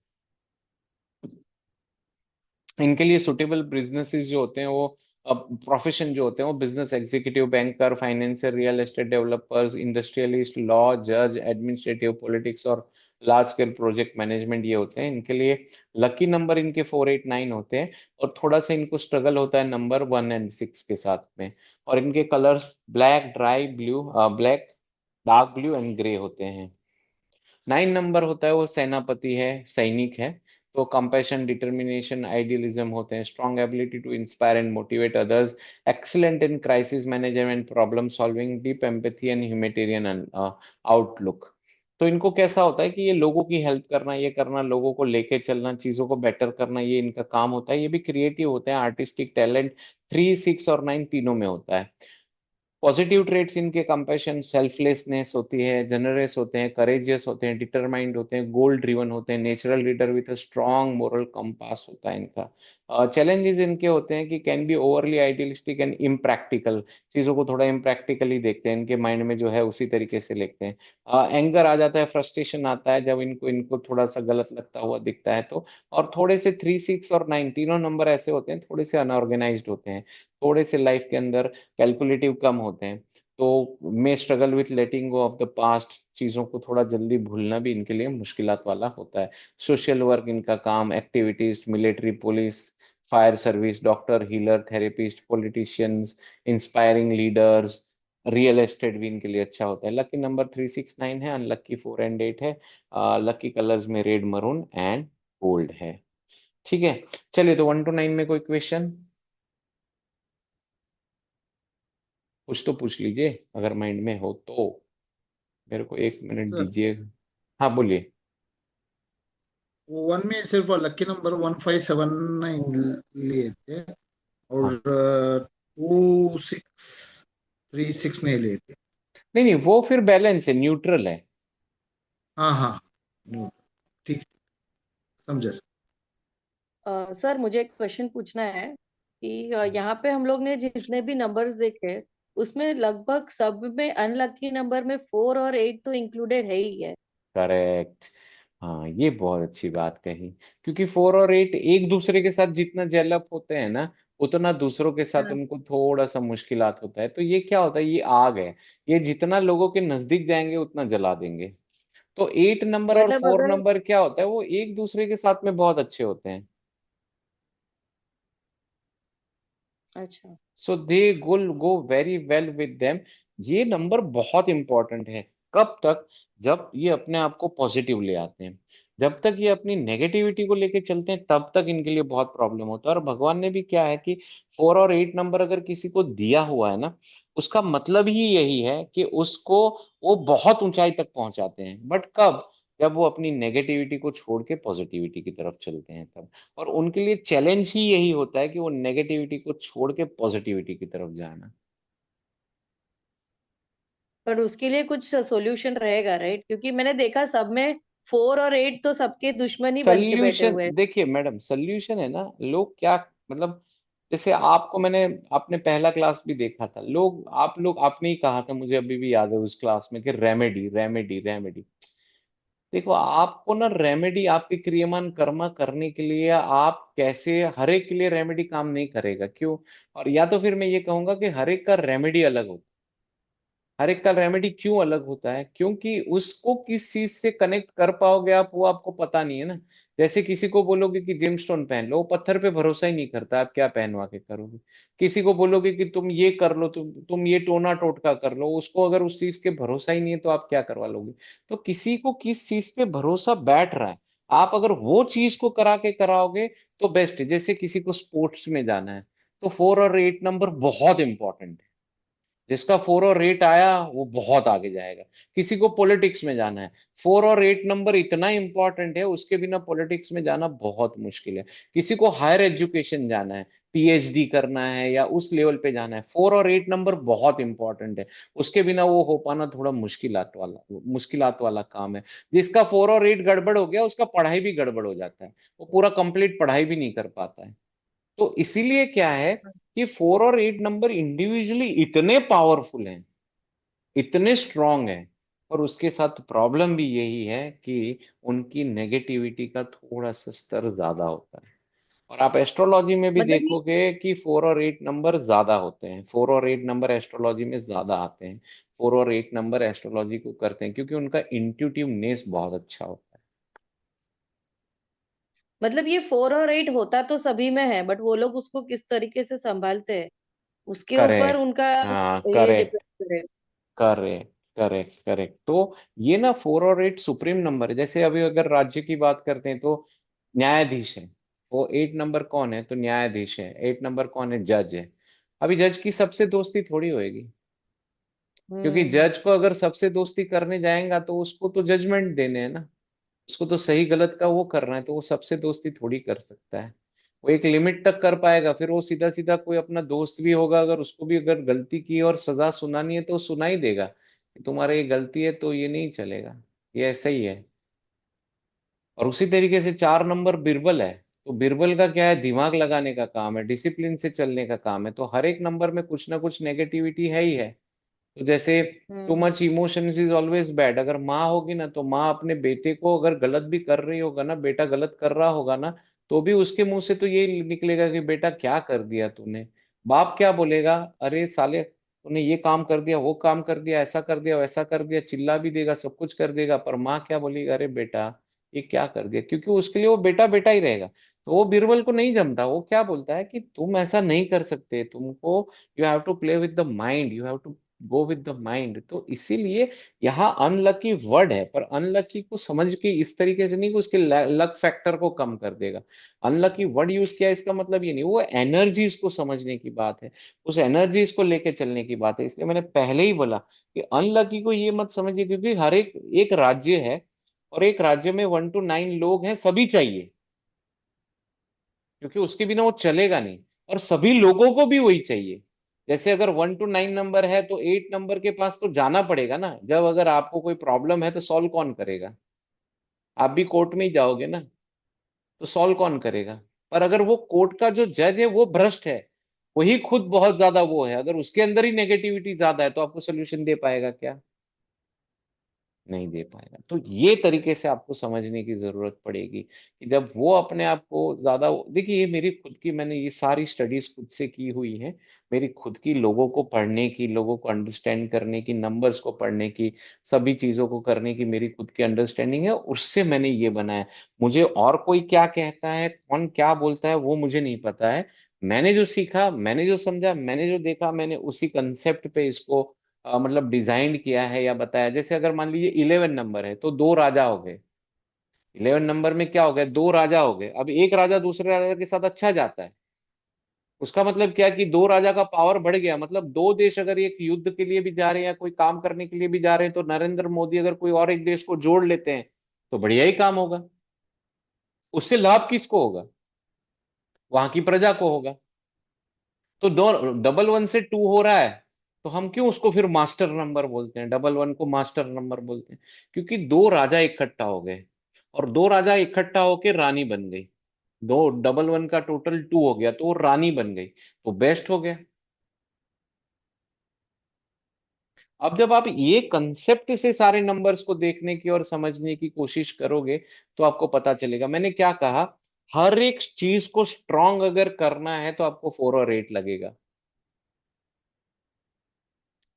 इनके लिए सुटेबल बिजनेसेस जो होते हैं वो, प्रोफेशन जो होते हैं वो business executive, banker, financial, real estate developers, industrialist, law, जज, एडमिनिस्ट्रेटिव, पॉलिटिक्स और लार्ज स्केल प्रोजेक्ट मैनेजमेंट, ये होते हैं इनके लिए। लकी नंबर इनके 4, 8, 9 होते हैं। और थोड़ा सा इनको स्ट्रगल होता है नंबर 1 एंड 6 के साथ में। और इनके colours black, dry blue, black, dark blue and grey होते हैं। 9 नंबर होता है वो सेनापति है, सैनिक है। तो कंपैशन, डिटर्मिनेशन, आइडियलिज्म होते हैं। Strong ability to inspire and motivate others. Excellent in crisis management, problem solving, deep empathy and humanitarian outlook. तो इनको कैसा होता है कि ये लोगों की हेल्प करना, ये करना, लोगों को लेके चलना, चीजों को बेटर करना, ये इनका काम होता है। ये भी क्रिएटिव होते हैं। आर्टिस्टिक टैलेंट 3, 6 और 9 तीनों में होता है। पॉजिटिव ट्रेट्स इनके कंपैशन, सेल्फलेसनेस होती है, जनरस होते हैं, करेजियस होते हैं, डिटरमाइंड होते हैं, गोल ड्रिवन होते हैं, natural leader with a strong moral compass होता है इनका। चैलेंजेस इनके होते हैं कि can be overly idealistic and impractical, चीजों को थोड़ा इम्प्रैक्टिकली देखते हैं, इनके माइंड में जो है उसी तरीके से लिखते हैं। एंगर आ जाता है, फ्रस्ट्रेशन आता है जब इनको इनको थोड़ा सा गलत लगता हुआ दिखता है तो। और थोड़े से 3, 6 और 9 तीनों नंबर ऐसे होते हैं, थोड़े से अनऑर्गेनाइज्ड होते हैं, थोड़े से लाइफ के अंदर कैलकुलेटिव कम होते हैं। तो may struggle with letting go of the past, चीजों को थोड़ा जल्दी भूलना भी इनके लिए मुश्किलात वाला होता है। सोशल वर्क इनका काम, activities, military, police, fire service, doctor, healer, therapist, politicians, inspiring leaders, real estate भी इनके लिए अच्छा होता है। लकी नंबर 3, 6, 9 है। अनलक्की 4 एंड 8 है। लकी कलर्स में रेड, मरून एंड गोल्ड है। ठीक है। चलिए, तो 1 to 9 में कोई क्वेश्चन कुछ तो पूछ लीजिए, अगर माइंड में हो तो। मेरे को 1 मिनट सर दीजिए। हाँ, बोलिए। वन में सिर्फ लकी नंबर 1579 लिए थे, हाँ, और 2636 नहीं लिए थे। नहीं नहीं, वो फिर बैलेंस है, न्यूट्रल है। हाँ हाँ, नो, ठीक, समझा सर। सर मुझे एक क्वेश्चन पूछना है कि यहाँ पे हम लोग ने जितने भी नंबर्स देखे उसमें लगभग सब में अनलकी नंबर में 4 और 8 तो इंक्लूडेड है ही है। करेक्ट। हाँ, ये बहुत अच्छी बात कही। क्योंकि 4 और 8 एक दूसरे के साथ जितना जेलअप होते हैं ना, उतना दूसरों के साथ हाँ, उनको थोड़ा सा मुश्किलात होता है। तो ये क्या होता है, ये आग है, ये जितना लोगों के नजदीक जाएंगे उतना जला देंगे। तो 8 नंबर और मतलब फोर अगर नंबर क्या होता है, वो एक दूसरे के साथ में बहुत अच्छे होते हैं। अच्छा। सो दे गुल go very well with them. ये नंबर बहुत इंपॉर्टेंट है। कब तक? जब ये अपने आप को पॉजिटिव ले आते हैं। जब तक ये अपनी नेगेटिविटी को लेके चलते हैं तब तक इनके लिए बहुत प्रॉब्लम होता है। और भगवान ने भी क्या है कि 4 और 8 नंबर अगर किसी को दिया हुआ है ना, उसका मतलब ही यही है कि उसको वो बहुत ऊंचाई तक पहुंचाते हैं। बट कब? जब वो अपनी नेगेटिविटी को छोड़ के पॉजिटिविटी की तरफ चलते हैं तब। और उनके लिए चैलेंज ही यही होता है कि वो नेगेटिविटी को छोड़ के पॉजिटिविटी की तरफ जाना। पर उसके लिए कुछ सॉल्यूशन रहेगा, राइट? क्योंकि मैंने देखा सब में 4 और 8 तो सबके दुश्मन ही बन के बैठे सल्यूशन हुए हैं। देखिए मैडम, सल्यूशन है ना, लोग क्या मतलब, जैसे आपको मैंने, आपने पहला क्लास भी देखा था, लोग आपने ही कहा था, मुझे अभी भी याद है उस क्लास में, कि रेमेडी रेमेडी रेमेडी। देखो आपको ना रेमेडी, आपके क्रियमान कर्मा करने के लिए आप कैसे, हर एक के लिए रेमेडी काम नहीं करेगा, क्यों? और या तो फिर मैं ये कहूंगा कि हर एक का रेमेडी अलग होता है। हर एक का रेमेडी क्यों अलग होता है? क्योंकि उसको किस चीज से कनेक्ट कर पाओगे आप, वो आपको पता नहीं है ना। जैसे किसी को बोलोगे कि जेमस्टोन पहन लो, वो पत्थर पे भरोसा ही नहीं करता, आप क्या पहनवा के करोगे? किसी को बोलोगे कि तुम ये कर लो, तुम ये टोना टोटका कर लो, उसको अगर उस चीज के भरोसा ही नहीं है तो आप क्या करवा लोगे? तो किसी को किस चीज पे भरोसा बैठ रहा है, आप अगर वो चीज को करा के कराओगे तो बेस्ट है। जैसे किसी को स्पोर्ट्स में जाना है, तो 4 और 8 नंबर बहुत इंपॉर्टेंट है। जिसका 4 और 8 आया वो बहुत आगे जाएगा। किसी को पॉलिटिक्स में जाना है, 4 और 8 नंबर इतना इंपॉर्टेंट है, उसके बिना पॉलिटिक्स में जाना बहुत मुश्किल है। किसी को हायर एजुकेशन जाना है, पीएचडी करना है या उस लेवल पे जाना है, 4 और 8 नंबर बहुत इंपॉर्टेंट है। उसके बिना वो हो पाना थोड़ा मुश्किलात वाला काम है। जिसका 4 और 8 गड़बड़ हो गया, उसका पढ़ाई भी गड़बड़ हो जाता है, वो पूरा कंप्लीट पढ़ाई भी नहीं कर पाता है। तो इसीलिए क्या है कि 4 और 8 नंबर इंडिविजुअली इतने पावरफुल हैं, इतने स्ट्रांग हैं, और उसके साथ प्रॉब्लम भी यही है कि उनकी नेगेटिविटी का थोड़ा सा स्तर ज्यादा होता है। और आप एस्ट्रोलॉजी में भी मतलब ये देखोगे कि 4 और 8 नंबर ज्यादा होते हैं, 4 और 8 नंबर एस्ट्रोलॉजी में ज्यादा आते हैं। 4 और 8 नंबर एस्ट्रोलॉजी को करते हैं क्योंकि उनका इंट्यूटिवनेस बहुत अच्छा होता है। मतलब ये 4 और 8 होता तो सभी में है, बट वो लोग उसको किस तरीके से संभालते हैं उसके ऊपर करेक्ट। उनका हाँ ये करेक्ट। डिपेंड करे। Correct correct correct. तो ये ना 4 और 8 सुप्रीम नंबर है। जैसे अभी अगर राज्य की बात करते हैं तो न्यायाधीश है। वो 8 नंबर कौन है? तो न्यायाधीश है। 8 नंबर कौन है? जज है। अभी जज की सबसे दोस्ती थोड़ी होएगी, क्योंकि हम्म। जज को अगर सबसे दोस्ती करने जाएगा तो उसको तो जजमेंट देने हैं ना, उसको तो सही गलत का वो करना है, तो वो सबसे दोस्ती थोड़ी कर सकता है। वो एक लिमिट तक कर पाएगा, फिर वो सीधा सीधा कोई अपना दोस्त भी होगा, अगर उसको भी अगर गलती की और सजा सुनानी है तो वो सुना ही देगा कि तुम्हारा ये गलती है, तो ये नहीं चलेगा, ये ऐसा ही है। और उसी तरीके से 4 नंबर बिरबल है। तो बिरबल का क्या है? दिमाग लगाने का काम है, डिसिप्लिन से चलने का काम है। तो हर एक नंबर में कुछ ना कुछ नेगेटिविटी है ही है। तो जैसे too hmm. Much emotions is always bad. अगर माँ होगी ना, तो माँ अपने बेटे को अगर गलत भी कर रही होगा ना, बेटा गलत कर रहा होगा ना, तो भी उसके मुंह से तो यही निकलेगा कि बेटा क्या कर दिया तूने। बाप क्या बोलेगा? अरे साले तूने ये काम कर दिया, वो काम कर दिया, ऐसा कर दिया, वैसा कर दिया, चिल्ला भी देगा, सब कुछ कर देगा। पर माँ क्या बोलेगी? अरे बेटा ये क्या कर दिया, क्योंकि उसके लिए वो बेटा बेटा ही रहेगा। तो वो बीरबल को नहीं जमता। वो क्या बोलता है कि तुम ऐसा नहीं कर सकते, तुमको you have to play with the mind, you have to go with the mind. तो इसीलिए यहाँ अनलकी वर्ड है, पर अनलकी को समझ के इस तरीके से नहीं कि उसके लक फैक्टर को कम कर देगा। अनलकी वर्ड यूज किया, इसका मतलब ये नहीं, वो एनर्जीज को समझने की बात है, उस एनर्जीज को लेके चलने की बात है। इसलिए मैंने पहले ही बोला कि अनलकी को ये मत समझिए, क्योंकि हर एक एक राज्य है, और एक राज्य में 1 to 9 लोग हैं, सभी चाहिए, क्योंकि उसके बिना वो चलेगा नहीं। और सभी लोगों को भी वही चाहिए। जैसे अगर 1 to 9 नंबर है तो 8 नंबर के पास तो जाना पड़ेगा ना। जब अगर आपको कोई प्रॉब्लम है तो सॉल्व कौन करेगा? आप भी कोर्ट में ही जाओगे ना, तो सॉल्व कौन करेगा? पर अगर वो कोर्ट का जो जज है वो भ्रष्ट है, वही खुद बहुत ज्यादा वो है, अगर उसके अंदर ही नेगेटिविटी ज्यादा है, तो आपको सोल्यूशन दे पाएगा क्या? नहीं दे पाएगा। तो ये तरीके से आपको समझने की जरूरत पड़ेगी कि जब वो अपने आप को ज्यादा, देखिए ये मेरी खुद की, मैंने ये सारी स्टडीज खुद से की हुई है। मेरी खुद की लोगों को पढ़ने की, लोगों को अंडरस्टैंड करने की, नंबर्स को पढ़ने की, सभी चीजों को करने की मेरी खुद की अंडरस्टैंडिंग है, उससे मैंने ये बनाया। मुझे और कोई क्या कहता है, कौन क्या बोलता है, वो मुझे नहीं पता है। मैंने जो सीखा, मैंने जो समझा, मैंने जो देखा, मैंने उसी कंसेप्ट पे इसको मतलब डिजाइन किया है या बताया। जैसे अगर मान लीजिए 11 नंबर है तो दो राजा हो गए। 11 नंबर में क्या हो गया, दो राजा हो गए। अब एक राजा दूसरे राजा के साथ अच्छा जाता है, उसका मतलब क्या कि दो राजा का पावर बढ़ गया। मतलब दो देश अगर एक युद्ध के लिए भी जा रहे हैं या कोई काम करने के लिए भी जा रहे हैं, तो नरेंद्र मोदी अगर कोई और एक देश को जोड़ लेते हैं तो बढ़िया ही काम होगा। उससे लाभ किसको होगा, वहां की प्रजा को होगा। तो दो, डबल वन से टू हो रहा है, तो हम क्यों उसको फिर मास्टर नंबर बोलते हैं, डबल वन को मास्टर नंबर बोलते हैं? क्योंकि दो राजा इकट्ठा हो गए, और दो राजा इकट्ठा होके रानी बन गई। दो, डबल वन का टोटल टू हो गया तो वो रानी बन गई, तो बेस्ट हो गया। अब जब आप ये कंसेप्ट से सारे नंबर्स को देखने की और समझने की कोशिश करोगे तो आपको पता चलेगा। मैंने क्या कहा, हर एक चीज को स्ट्रांग अगर करना है तो आपको 4 और 8 लगेगा।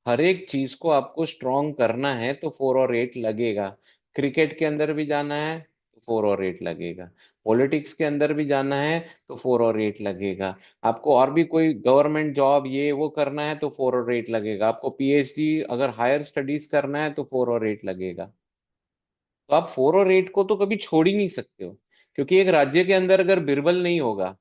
हर एक चीज को आपको स्ट्रांग करना है तो 4 और 8 लगेगा। क्रिकेट के अंदर भी जाना है तो 4 और 8 लगेगा। पॉलिटिक्स के अंदर भी जाना है तो 4 और 8 लगेगा। आपको और भी कोई गवर्नमेंट जॉब ये वो करना है तो 4 और 8 लगेगा। आपको पीएचडी अगर हायर स्टडीज करना है तो 4 और 8 लगेगा। तो आप 4 और 8 को तो कभी छोड़ ही नहीं सकते हो। क्योंकि एक राज्य के अंदर अगर बिरबल नहीं होगा,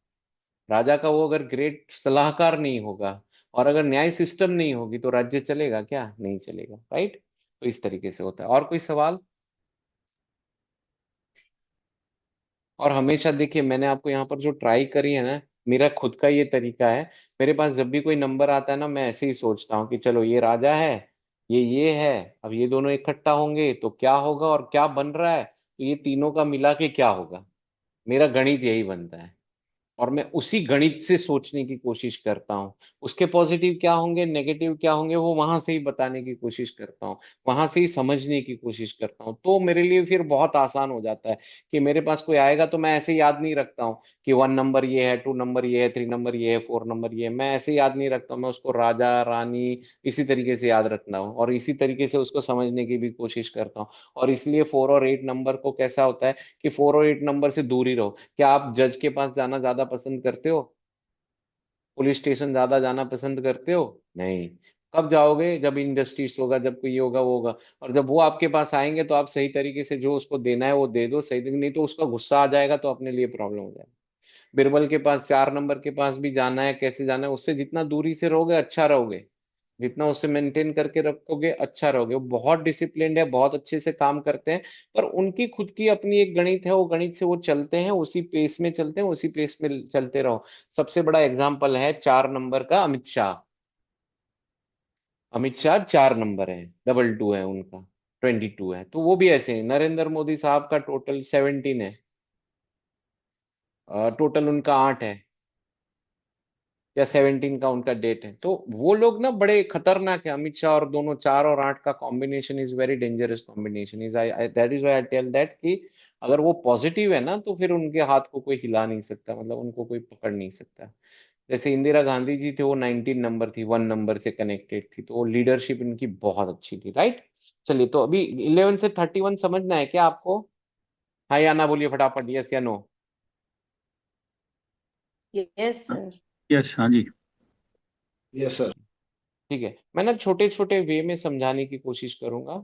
राजा का वो अगर ग्रेट सलाहकार नहीं होगा, और अगर न्याय सिस्टम नहीं होगी, तो राज्य चलेगा क्या, नहीं चलेगा, राइट। तो इस तरीके से होता है। और कोई सवाल? और हमेशा देखिए, मैंने आपको यहाँ पर जो ट्राई करी है ना, मेरा खुद का ये तरीका है। मेरे पास जब भी कोई नंबर आता है ना, मैं ऐसे ही सोचता हूँ कि चलो ये राजा है, ये है, अब ये दोनों इकट्ठा होंगे तो क्या होगा, और क्या बन रहा है, तो ये तीनों का मिला के क्या होगा। मेरा गणित यही बनता है, और मैं उसी गणित से सोचने की कोशिश करता हूँ। उसके पॉजिटिव क्या होंगे, नेगेटिव क्या होंगे, वो वहां से ही बताने की कोशिश करता हूँ, वहां से ही समझने की कोशिश करता हूँ। तो मेरे लिए फिर बहुत आसान हो जाता है कि मेरे पास कोई आएगा तो मैं ऐसे याद नहीं रखता हूँ कि 1 नंबर ये है, 2 नंबर ये है, 3 नंबर ये है, 4 नंबर ये है। मैं ऐसे याद नहीं रखता हूँ, मैं उसको राजा रानी इसी तरीके से याद रखता हूँ, और इसी तरीके से उसको समझने की भी कोशिश करता हूँ। और इसलिए 4 और 8 नंबर को कैसा होता है कि 4 और 8 नंबर से दूर ही रहो। क्या आप जज के पास जाना ज्यादा पसंद करते हो, पुलिस स्टेशन ज्यादा जाना पसंद करते हो? नहीं। कब जाओगे, जब इंडस्ट्रीज होगा, जब कोई ये होगा वो होगा। और जब वो आपके पास आएंगे तो आप सही तरीके से जो उसको देना है वो दे दो, सही तरीके, नहीं तो उसका गुस्सा आ जाएगा तो अपने लिए प्रॉब्लम हो जाएगा। बिरबल के पास, 4 नंबर के पास भी जाना है, कैसे जाना है, उससे जितना दूरी से रहोगे अच्छा रहोगे, जितना उससे मेंटेन करके रखोगे अच्छा रहोगे। वो बहुत डिसिप्लिन्ड है, बहुत अच्छे से काम करते हैं, पर उनकी खुद की अपनी एक गणित है, वो गणित से वो चलते हैं, उसी पेस में चलते हैं, उसी पेस में चलते रहो। सबसे बड़ा एग्जाम्पल है 4 नंबर का अमित शाह। अमित शाह 4 नंबर है, डबल टू है उनका, 22 है। तो वो भी ऐसे हैं। नरेंद्र मोदी साहब का टोटल 17 है, टोटल उनका 8 है, या 17 का उनका डेट है। तो वो लोग ना बड़े खतरनाक है, अमित शाह, और दोनों 4 और 8 का combination is very dangerous combination. Is I that is why I tell that कि अगर वो पॉजिटिव है ना तो फिर उनके हाथ को कोई हिला नहीं सकता, मतलब उनको कोई पकड़ नहीं सकता। जैसे इंदिरा गांधी जी थे, वो 19 नंबर थी, 1 नंबर से कनेक्टेड थी, तो वो लीडरशिप इनकी बहुत अच्छी थी, राइट। चलिए, तो अभी 11 से 31 समझना है क्या आपको? हाँ या ना बोलिए फटाफट, यस या नो। Yes sir. यस, हाँ जी। Yes sir. ठीक है, मैं ना छोटे छोटे वे में समझाने की कोशिश करूंगा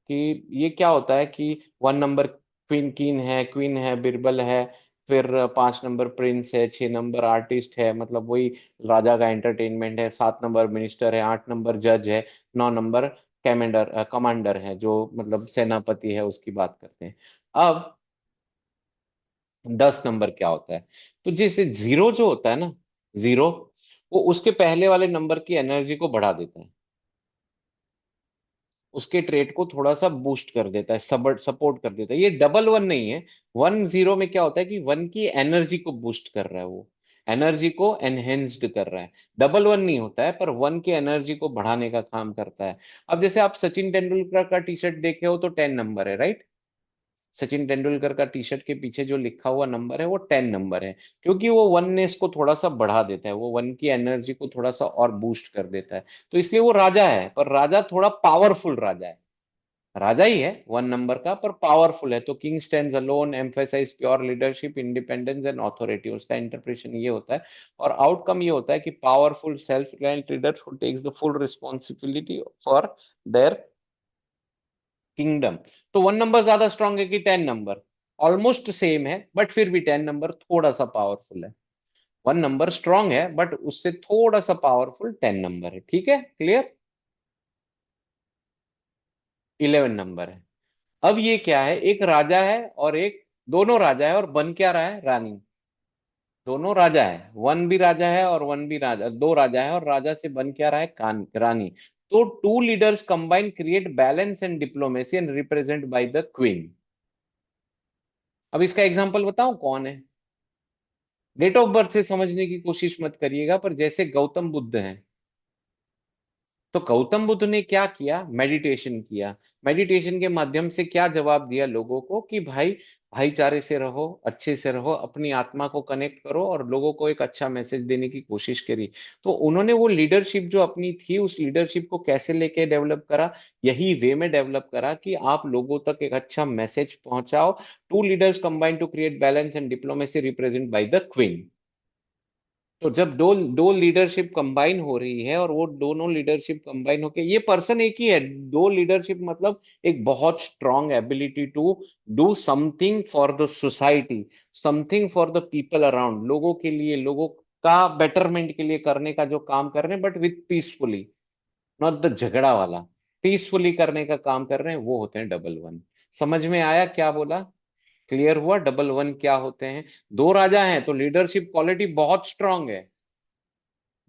कि ये क्या होता है कि 1 नंबर क्वीन किंग है, क्वीन है, बिरबल है, फिर 5 नंबर प्रिंस है, 6 नंबर आर्टिस्ट है, मतलब वही राजा का एंटरटेनमेंट है, 7 नंबर मिनिस्टर है, 8 नंबर जज है, 9 नंबर कमांडर कमांडर है, जो मतलब सेनापति है, उसकी बात करते हैं। अब 10 नंबर क्या होता है? तो जैसे जीरो जो होता है ना, जीरो, वो उसके पहले वाले नंबर की एनर्जी को बढ़ा देता है, उसके ट्रेड को थोड़ा सा बूस्ट कर देता है, सब सपोर्ट कर देता है। ये डबल वन नहीं है। 1 0 में क्या होता है कि वन की एनर्जी को बूस्ट कर रहा है, वो एनर्जी को एनहेंस्ड कर रहा है। डबल वन नहीं होता है, पर वन की एनर्जी को बढ़ाने का काम करता है। अब जैसे आप सचिन तेंदुलकर का टी शर्ट देखे हो तो 10 नंबर है, राइट। सचिन तेंदुलकर का टी शर्ट के पीछे जो लिखा हुआ नंबर है वो 10 नंबर है, क्योंकि वो वननेस को थोड़ा सा बढ़ा देता है, वो वन की एनर्जी को थोड़ा सा और बूस्ट कर देता है। तो इसलिए वो राजा है, पर राजा थोड़ा पावरफुल राजा है। राजा ही है 1 नंबर का, पर पावरफुल है। तो king stands alone, emphasise pure leadership, independence and authority, उसका इंटरप्रिटेशन ये होता है। और आउटकम ये होता है कि powerful self reliant leader who takes the full responsibility for their kingdom. तो 1 नंबर ज्यादा स्ट्रांग है कि 10 नंबर? ऑलमोस्ट सेम है, बट फिर भी 10 नंबर थोड़ा सा पावरफुल है। 1 नंबर स्ट्रांग है बट उससे थोड़ा सा पावरफुल 10 नंबर है। ठीक है, क्लियर? 11 नंबर है। अब ये क्या है, एक राजा है और एक, दोनों राजा है और बन क्या रहा है, रानी। दोनों राजा है, वन भी राजा है और वन भी राजा, दो राजा है और राजा से बन क्या रहा है, रानी। तो two leaders combine create balance and diplomacy and represent by the queen. अब इसका एग्जांपल बताऊं कौन है? डेट ऑफ बर्थ से समझने की कोशिश मत करिएगा, पर जैसे गौतम बुद्ध हैं, तो गौतम बुद्ध ने क्या किया, मेडिटेशन किया। मेडिटेशन के माध्यम से क्या जवाब दिया लोगों को कि भाई भाईचारे से रहो, अच्छे से रहो, अपनी आत्मा को कनेक्ट करो, और लोगों को एक अच्छा मैसेज देने की कोशिश करी। तो उन्होंने वो लीडरशिप जो अपनी थी, उस लीडरशिप को कैसे लेके डेवलप करा, यही वे में डेवलप करा कि आप लोगों तक एक अच्छा मैसेज पहुंचाओ। Two leaders combine to create balance and diplomacy represent by the queen. तो जब दो दो लीडरशिप कंबाइन हो रही है, और वो दोनों लीडरशिप कंबाइन होके, ये पर्सन एक ही है, दो लीडरशिप मतलब एक बहुत strong ability to do something for the society, something for the people around, लोगों के लिए, लोगों का बेटरमेंट के लिए करने का जो काम कर रहे हैं, but with peacefully, not the झगड़ा वाला, पीसफुली करने का काम कर रहे हैं, वो होते हैं डबल वन। समझ में आया क्या बोला? क्लियर हुआ? डबल वन क्या होते हैं? दो राजा हैं तो लीडरशिप क्वालिटी बहुत स्ट्रांग है,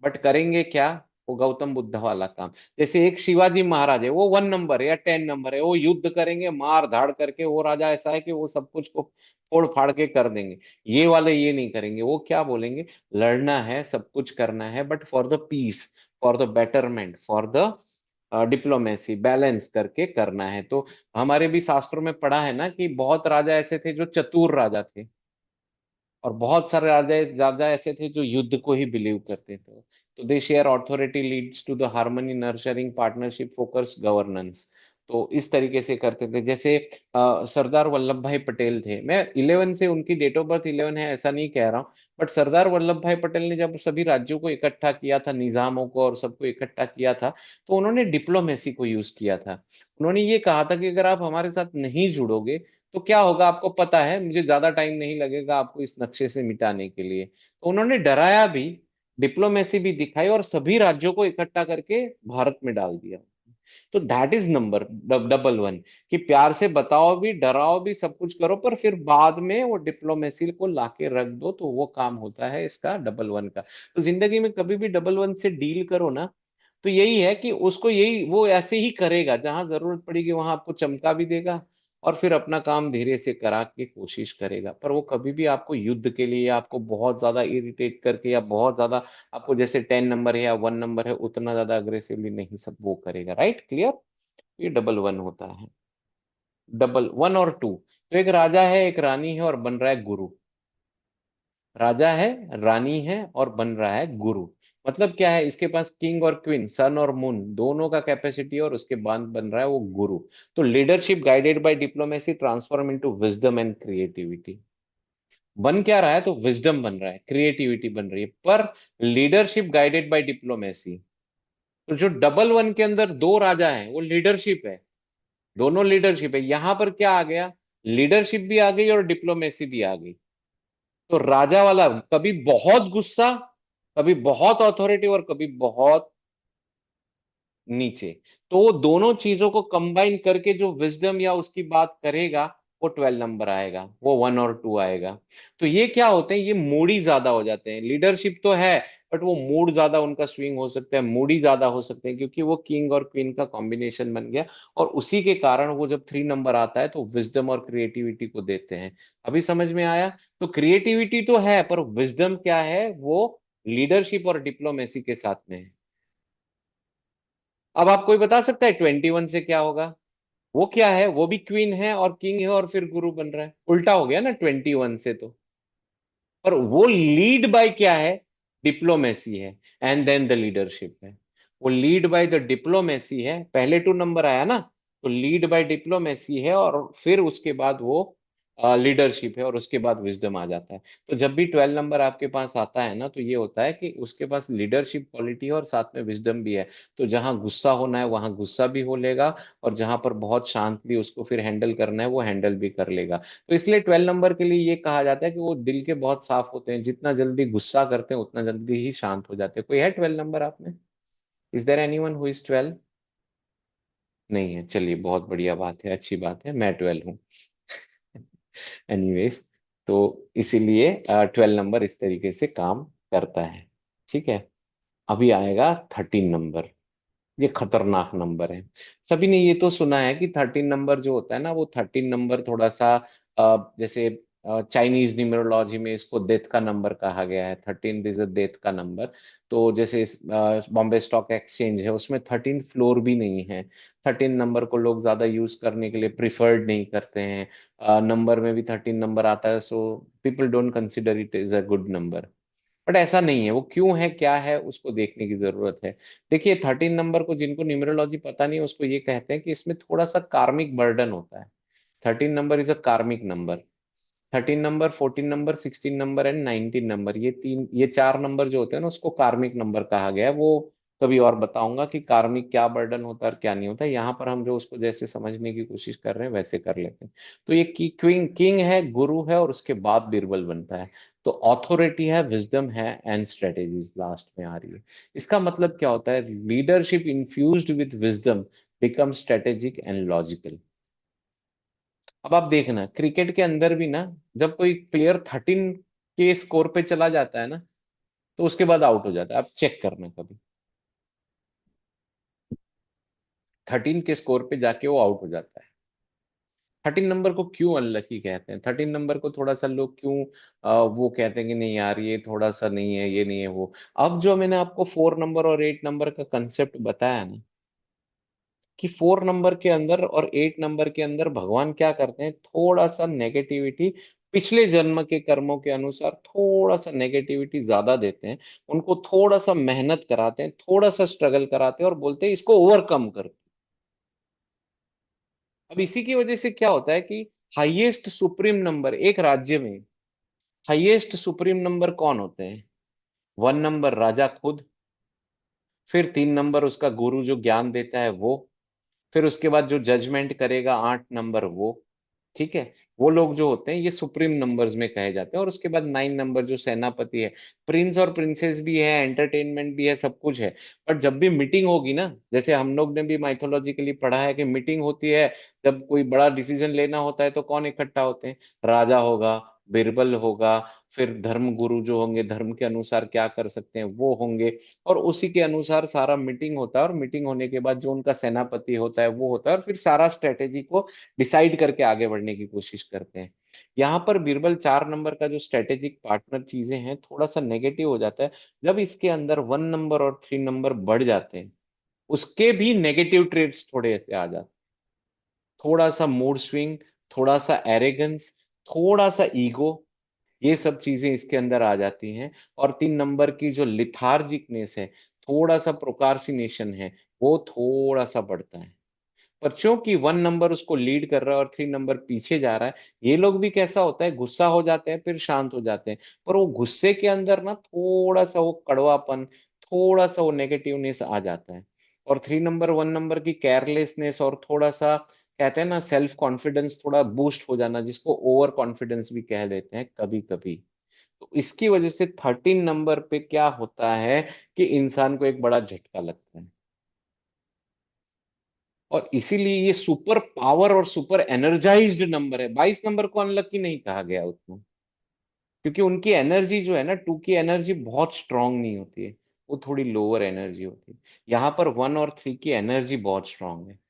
बट करेंगे क्या, वो गौतम बुद्ध वाला काम। जैसे एक शिवाजी महाराज है, वो 1 नंबर है या 10 नंबर है, वो युद्ध करेंगे मार धाड़ करके, वो राजा ऐसा है कि वो सब कुछ को फोड़ फाड़ के कर देंगे। ये वाले ये नहीं करेंगे, वो क्या बोलेंगे, लड़ना है, सब कुछ करना है, but for the peace, for the betterment, for the diplomacy, balance करके करना है। तो हमारे भी शास्त्रों में पढ़ा है ना कि बहुत राजा ऐसे थे जो चतुर राजा थे, और बहुत सारे राजा राजा ऐसे थे जो युद्ध को ही बिलीव करते थे। तो they share authority leads to the harmony, nurturing, partnership, focus, governance. तो इस तरीके से करते थे। जैसे सरदार वल्लभ भाई पटेल थे, मैं 11 से, उनकी डेट ऑफ बर्थ 11 है ऐसा नहीं कह रहा हूँ, बट सरदार वल्लभ भाई पटेल ने जब सभी राज्यों को इकट्ठा किया था, निजामों को और सबको इकट्ठा किया था, तो उन्होंने डिप्लोमेसी को यूज किया था। उन्होंने ये कहा था कि अगर आप हमारे साथ नहीं जुड़ोगे तो क्या होगा, आपको पता है, मुझे ज्यादा टाइम नहीं लगेगा आपको इस नक्शे से मिटाने के लिए। तो उन्होंने डराया भी, डिप्लोमेसी भी दिखाई, और सभी राज्यों को इकट्ठा करके भारत में डाल दिया। तो that is number double one, कि प्यार से बताओ भी, डराओ भी, सब कुछ करो, पर फिर बाद में वो डिप्लोमेसी को लाके रख दो, तो वो काम होता है इसका डबल वन का। तो जिंदगी में कभी भी डबल वन से डील करो ना, तो यही है कि उसको, यही वो ऐसे ही करेगा, जहां जरूरत पड़ेगी वहां आपको चमका भी देगा, और फिर अपना काम धीरे से करा के कोशिश करेगा। पर वो कभी भी आपको युद्ध के लिए, आपको बहुत ज्यादा इरिटेट करके, या बहुत ज्यादा आपको, जैसे 10 नंबर है या 1 नंबर है, उतना ज्यादा अग्रेसिवली नहीं सब वो करेगा। Right, clear? ये डबल वन होता है। डबल वन और टू, तो एक राजा है, एक रानी है, और बन रहा है गुरु। राजा है, रानी है, और बन रहा है गुरु। मतलब क्या है, इसके पास किंग और क्वीन, सन और मून दोनों का कैपेसिटी, और उसके बाद बन रहा है वो गुरु। तो leadership guided by diplomacy transform into wisdom and creativity. बन क्या रहा है, तो विजडम बन रहा है, क्रिएटिविटी बन रही है, पर लीडरशिप गाइडेड बाय डिप्लोमेसी। तो जो डबल वन के अंदर दो राजा हैं, वो लीडरशिप है, दोनों लीडरशिप है। यहां पर क्या आ गया, लीडरशिप भी आ गई और डिप्लोमेसी भी आ गई। तो राजा वाला कभी बहुत गुस्सा, कभी बहुत अथॉरिटी, और कभी बहुत नीचे। तो वो दोनों चीजों को कंबाइन करके जो विजडम या उसकी बात करेगा, वो 12 नंबर आएगा, वो 1 और 2 आएगा। तो ये क्या होते हैं, ये मूडी ज्यादा हो जाते हैं। लीडरशिप तो है, बट वो मूड ज्यादा उनका स्विंग हो सकता है, मूडी ज्यादा हो सकते हैं, क्योंकि वो किंग और क्वीन का कॉम्बिनेशन बन गया। और उसी के कारण वो जब 3 नंबर आता है, तो विजडम और क्रिएटिविटी को देते हैं। अभी समझ में आया? तो क्रिएटिविटी तो है, पर विजडम क्या है, वो लीडरशिप और डिप्लोमेसी के साथ में है। अब आप कोई बता सकता है 21 से क्या होगा? वो क्या है, वो भी क्वीन है और किंग है, और फिर गुरु बन रहा है, उल्टा हो गया ना 21 से तो। पर वो लीड बाय क्या है, डिप्लोमेसी है, एंड देन द लीडरशिप है। वो लीड बाय द डिप्लोमेसी है, पहले 2 नंबर आया ना, तो लीड बाय डिप्लोमेसी है, और फिर उसके बाद वो लीडरशिप है, और उसके बाद विजडम आ जाता है। तो जब भी 12 नंबर आपके पास आता है ना, तो ये होता है कि उसके पास लीडरशिप क्वालिटी है और साथ में विजडम भी है। तो जहां गुस्सा होना है वहां गुस्सा भी हो लेगा, और जहां पर बहुत शांतली उसको फिर हैंडल करना है वो हैंडल भी कर लेगा। तो इसलिए 12 नंबर के लिए ये कहा जाता है कि वो दिल के बहुत साफ होते हैं, जितना जल्दी गुस्सा करते हैं उतना जल्दी ही शांत हो जाते हैं। कोई है 12 नंबर आप में? Is there anyone who is 12? नहीं है, चलिए बहुत बढ़िया बात है, अच्छी बात है, मैं 12 हूँ। एनीवेज, तो इसीलिए 12 नंबर इस तरीके से काम करता है। ठीक है। अभी आएगा 13 नंबर। ये खतरनाक नंबर है। सभी ने ये तो सुना है कि 13 नंबर जो होता है ना, वो 13 नंबर थोड़ा सा जैसे चाइनीज न्यूमरोलॉजी में इसको डेथ का नंबर कहा गया है। 13 इज अ डेथ का नंबर। तो जैसे बॉम्बे स्टॉक एक्सचेंज है, उसमें 13 फ्लोर भी नहीं है। 13 नंबर को लोग ज्यादा यूज करने के लिए प्रिफर्ड नहीं करते हैं। नंबर में भी 13 नंबर आता है, so people don't consider it is a good number. But ऐसा नहीं है, वो क्यों है क्या है उसको देखने की जरूरत है। देखिए 13 नंबर को जिनको न्यूमरोलॉजी पता नहीं है, उसको ये कहते हैं कि इसमें थोड़ा सा कार्मिक बर्डन होता है। 13 नंबर इज अ कार्मिक number. 13 number, 14 number, 16 number and 19 number, ये चार नंबर जो होते हैं ना, उसको कार्मिक नंबर कहा गया है। वो कभी और बताऊंगा कि कार्मिक क्या बर्डन होता है और क्या नहीं होता है। यहाँ पर हम जो उसको जैसे समझने की कोशिश कर रहे हैं वैसे कर लेते हैं। तो ये किंग किंग है, गुरु है, और उसके बाद बीरबल बनता है। तो ऑथोरिटी है, विजडम है, एंड स्ट्रेटेजीज लास्ट में आ रही है। इसका मतलब क्या होता है? Leadership infused with wisdom become strategic and logical. अब आप देखना क्रिकेट के अंदर भी ना, जब कोई प्लेयर 13 के स्कोर पे चला जाता है ना, तो उसके बाद आउट हो जाता है। आप चेक करना कभी, 13 के स्कोर पे जाके वो आउट हो जाता है। 13 नंबर को क्यों अनलकी कहते हैं? 13 नंबर को थोड़ा सा लोग क्यों वो कहते हैं कि नहीं यार ये थोड़ा सा नहीं है, ये नहीं है वो। अब जो मैंने आपको 4 नंबर और 8 नंबर का कंसेप्ट बताया ना, कि 4 नंबर के अंदर और 8 नंबर के अंदर भगवान क्या करते हैं, थोड़ा सा नेगेटिविटी, पिछले जन्म के कर्मों के अनुसार थोड़ा सा नेगेटिविटी ज्यादा देते हैं। उनको थोड़ा सा मेहनत कराते हैं, थोड़ा सा स्ट्रगल कराते हैं, और बोलते हैं इसको ओवरकम कर। अब इसी की वजह से क्या होता है कि हाईएस्ट सुप्रीम नंबर एक राज्य में, हाईएस्ट सुप्रीम नंबर कौन होते हैं? 1 नंबर राजा खुद, फिर 3 नंबर उसका गुरु जो ज्ञान देता है वो, फिर उसके बाद जो जजमेंट करेगा 8 नंबर वो। ठीक है। वो लोग जो होते हैं ये सुप्रीम नंबर्स में कहे जाते हैं। और उसके बाद 9 नंबर जो सेनापति है, प्रिंस और प्रिंसेस भी है, एंटरटेनमेंट भी है, सब कुछ है। बट जब भी मीटिंग होगी ना, जैसे हम लोग ने भी माइथोलॉजिकली पढ़ा है कि मीटिंग होती है, जब कोई बड़ा डिसीजन लेना होता है तो कौन इकट्ठा होते हैं? राजा होगा, बिरबल होगा, फिर धर्म गुरु जो होंगे, धर्म के अनुसार क्या कर सकते हैं वो होंगे, और उसी के अनुसार सारा मीटिंग होता है। और मीटिंग होने के बाद जो उनका सेनापति होता है वो होता है, और फिर सारा स्ट्रेटेजी को डिसाइड करके आगे बढ़ने की कोशिश करते हैं। यहाँ पर बीरबल 4 नंबर का जो स्ट्रेटेजिक पार्टनर चीजें हैं, थोड़ा सा नेगेटिव हो जाता है जब इसके अंदर 1 नंबर और 3 नंबर बढ़ जाते हैं। उसके भी नेगेटिव ट्रेड्स थोड़े से आ जाते हैं। थोड़ा सा मूड स्विंग, थोड़ा सा एरेगेंस, थोड़ा सा ईगो, ये सब चीजें इसके अंदर आ जाती हैं। और 3 नंबर की जो लिथार्जिकनेस है, थोड़ा सा प्रोकार्सिनेशन है, वो थोड़ा सा बढ़ता है। पर क्योंकि 1 नंबर उसको लीड कर रहा है और 3 नंबर पीछे जा रहा है, ये लोग भी कैसा होता है, गुस्सा हो जाते हैं फिर शांत हो जाते हैं। पर वो गुस्से के अंदर ना थोड़ा सा वो कड़वापन, थोड़ा सा वो नेगेटिवनेस आ जाता है। और 3 नंबर 1 नंबर की केयरलेसनेस, और थोड़ा सा कहते हैं ना सेल्फ कॉन्फिडेंस थोड़ा बूस्ट हो जाना, जिसको ओवर कॉन्फिडेंस भी कह देते हैं कभी कभी। तो इसकी वजह से 13 नंबर पे क्या होता है कि इंसान को एक बड़ा झटका लगता है। और इसीलिए ये सुपर पावर और सुपर एनर्जाइज्ड नंबर है। 22 नंबर को अनलकी नहीं कहा गया उतना, क्योंकि उनकी एनर्जी जो है ना, 2 की एनर्जी बहुत स्ट्रांग नहीं होती है, वो थोड़ी लोअर एनर्जी होती है। यहाँ पर 1 और 3 की एनर्जी बहुत स्ट्रांग है।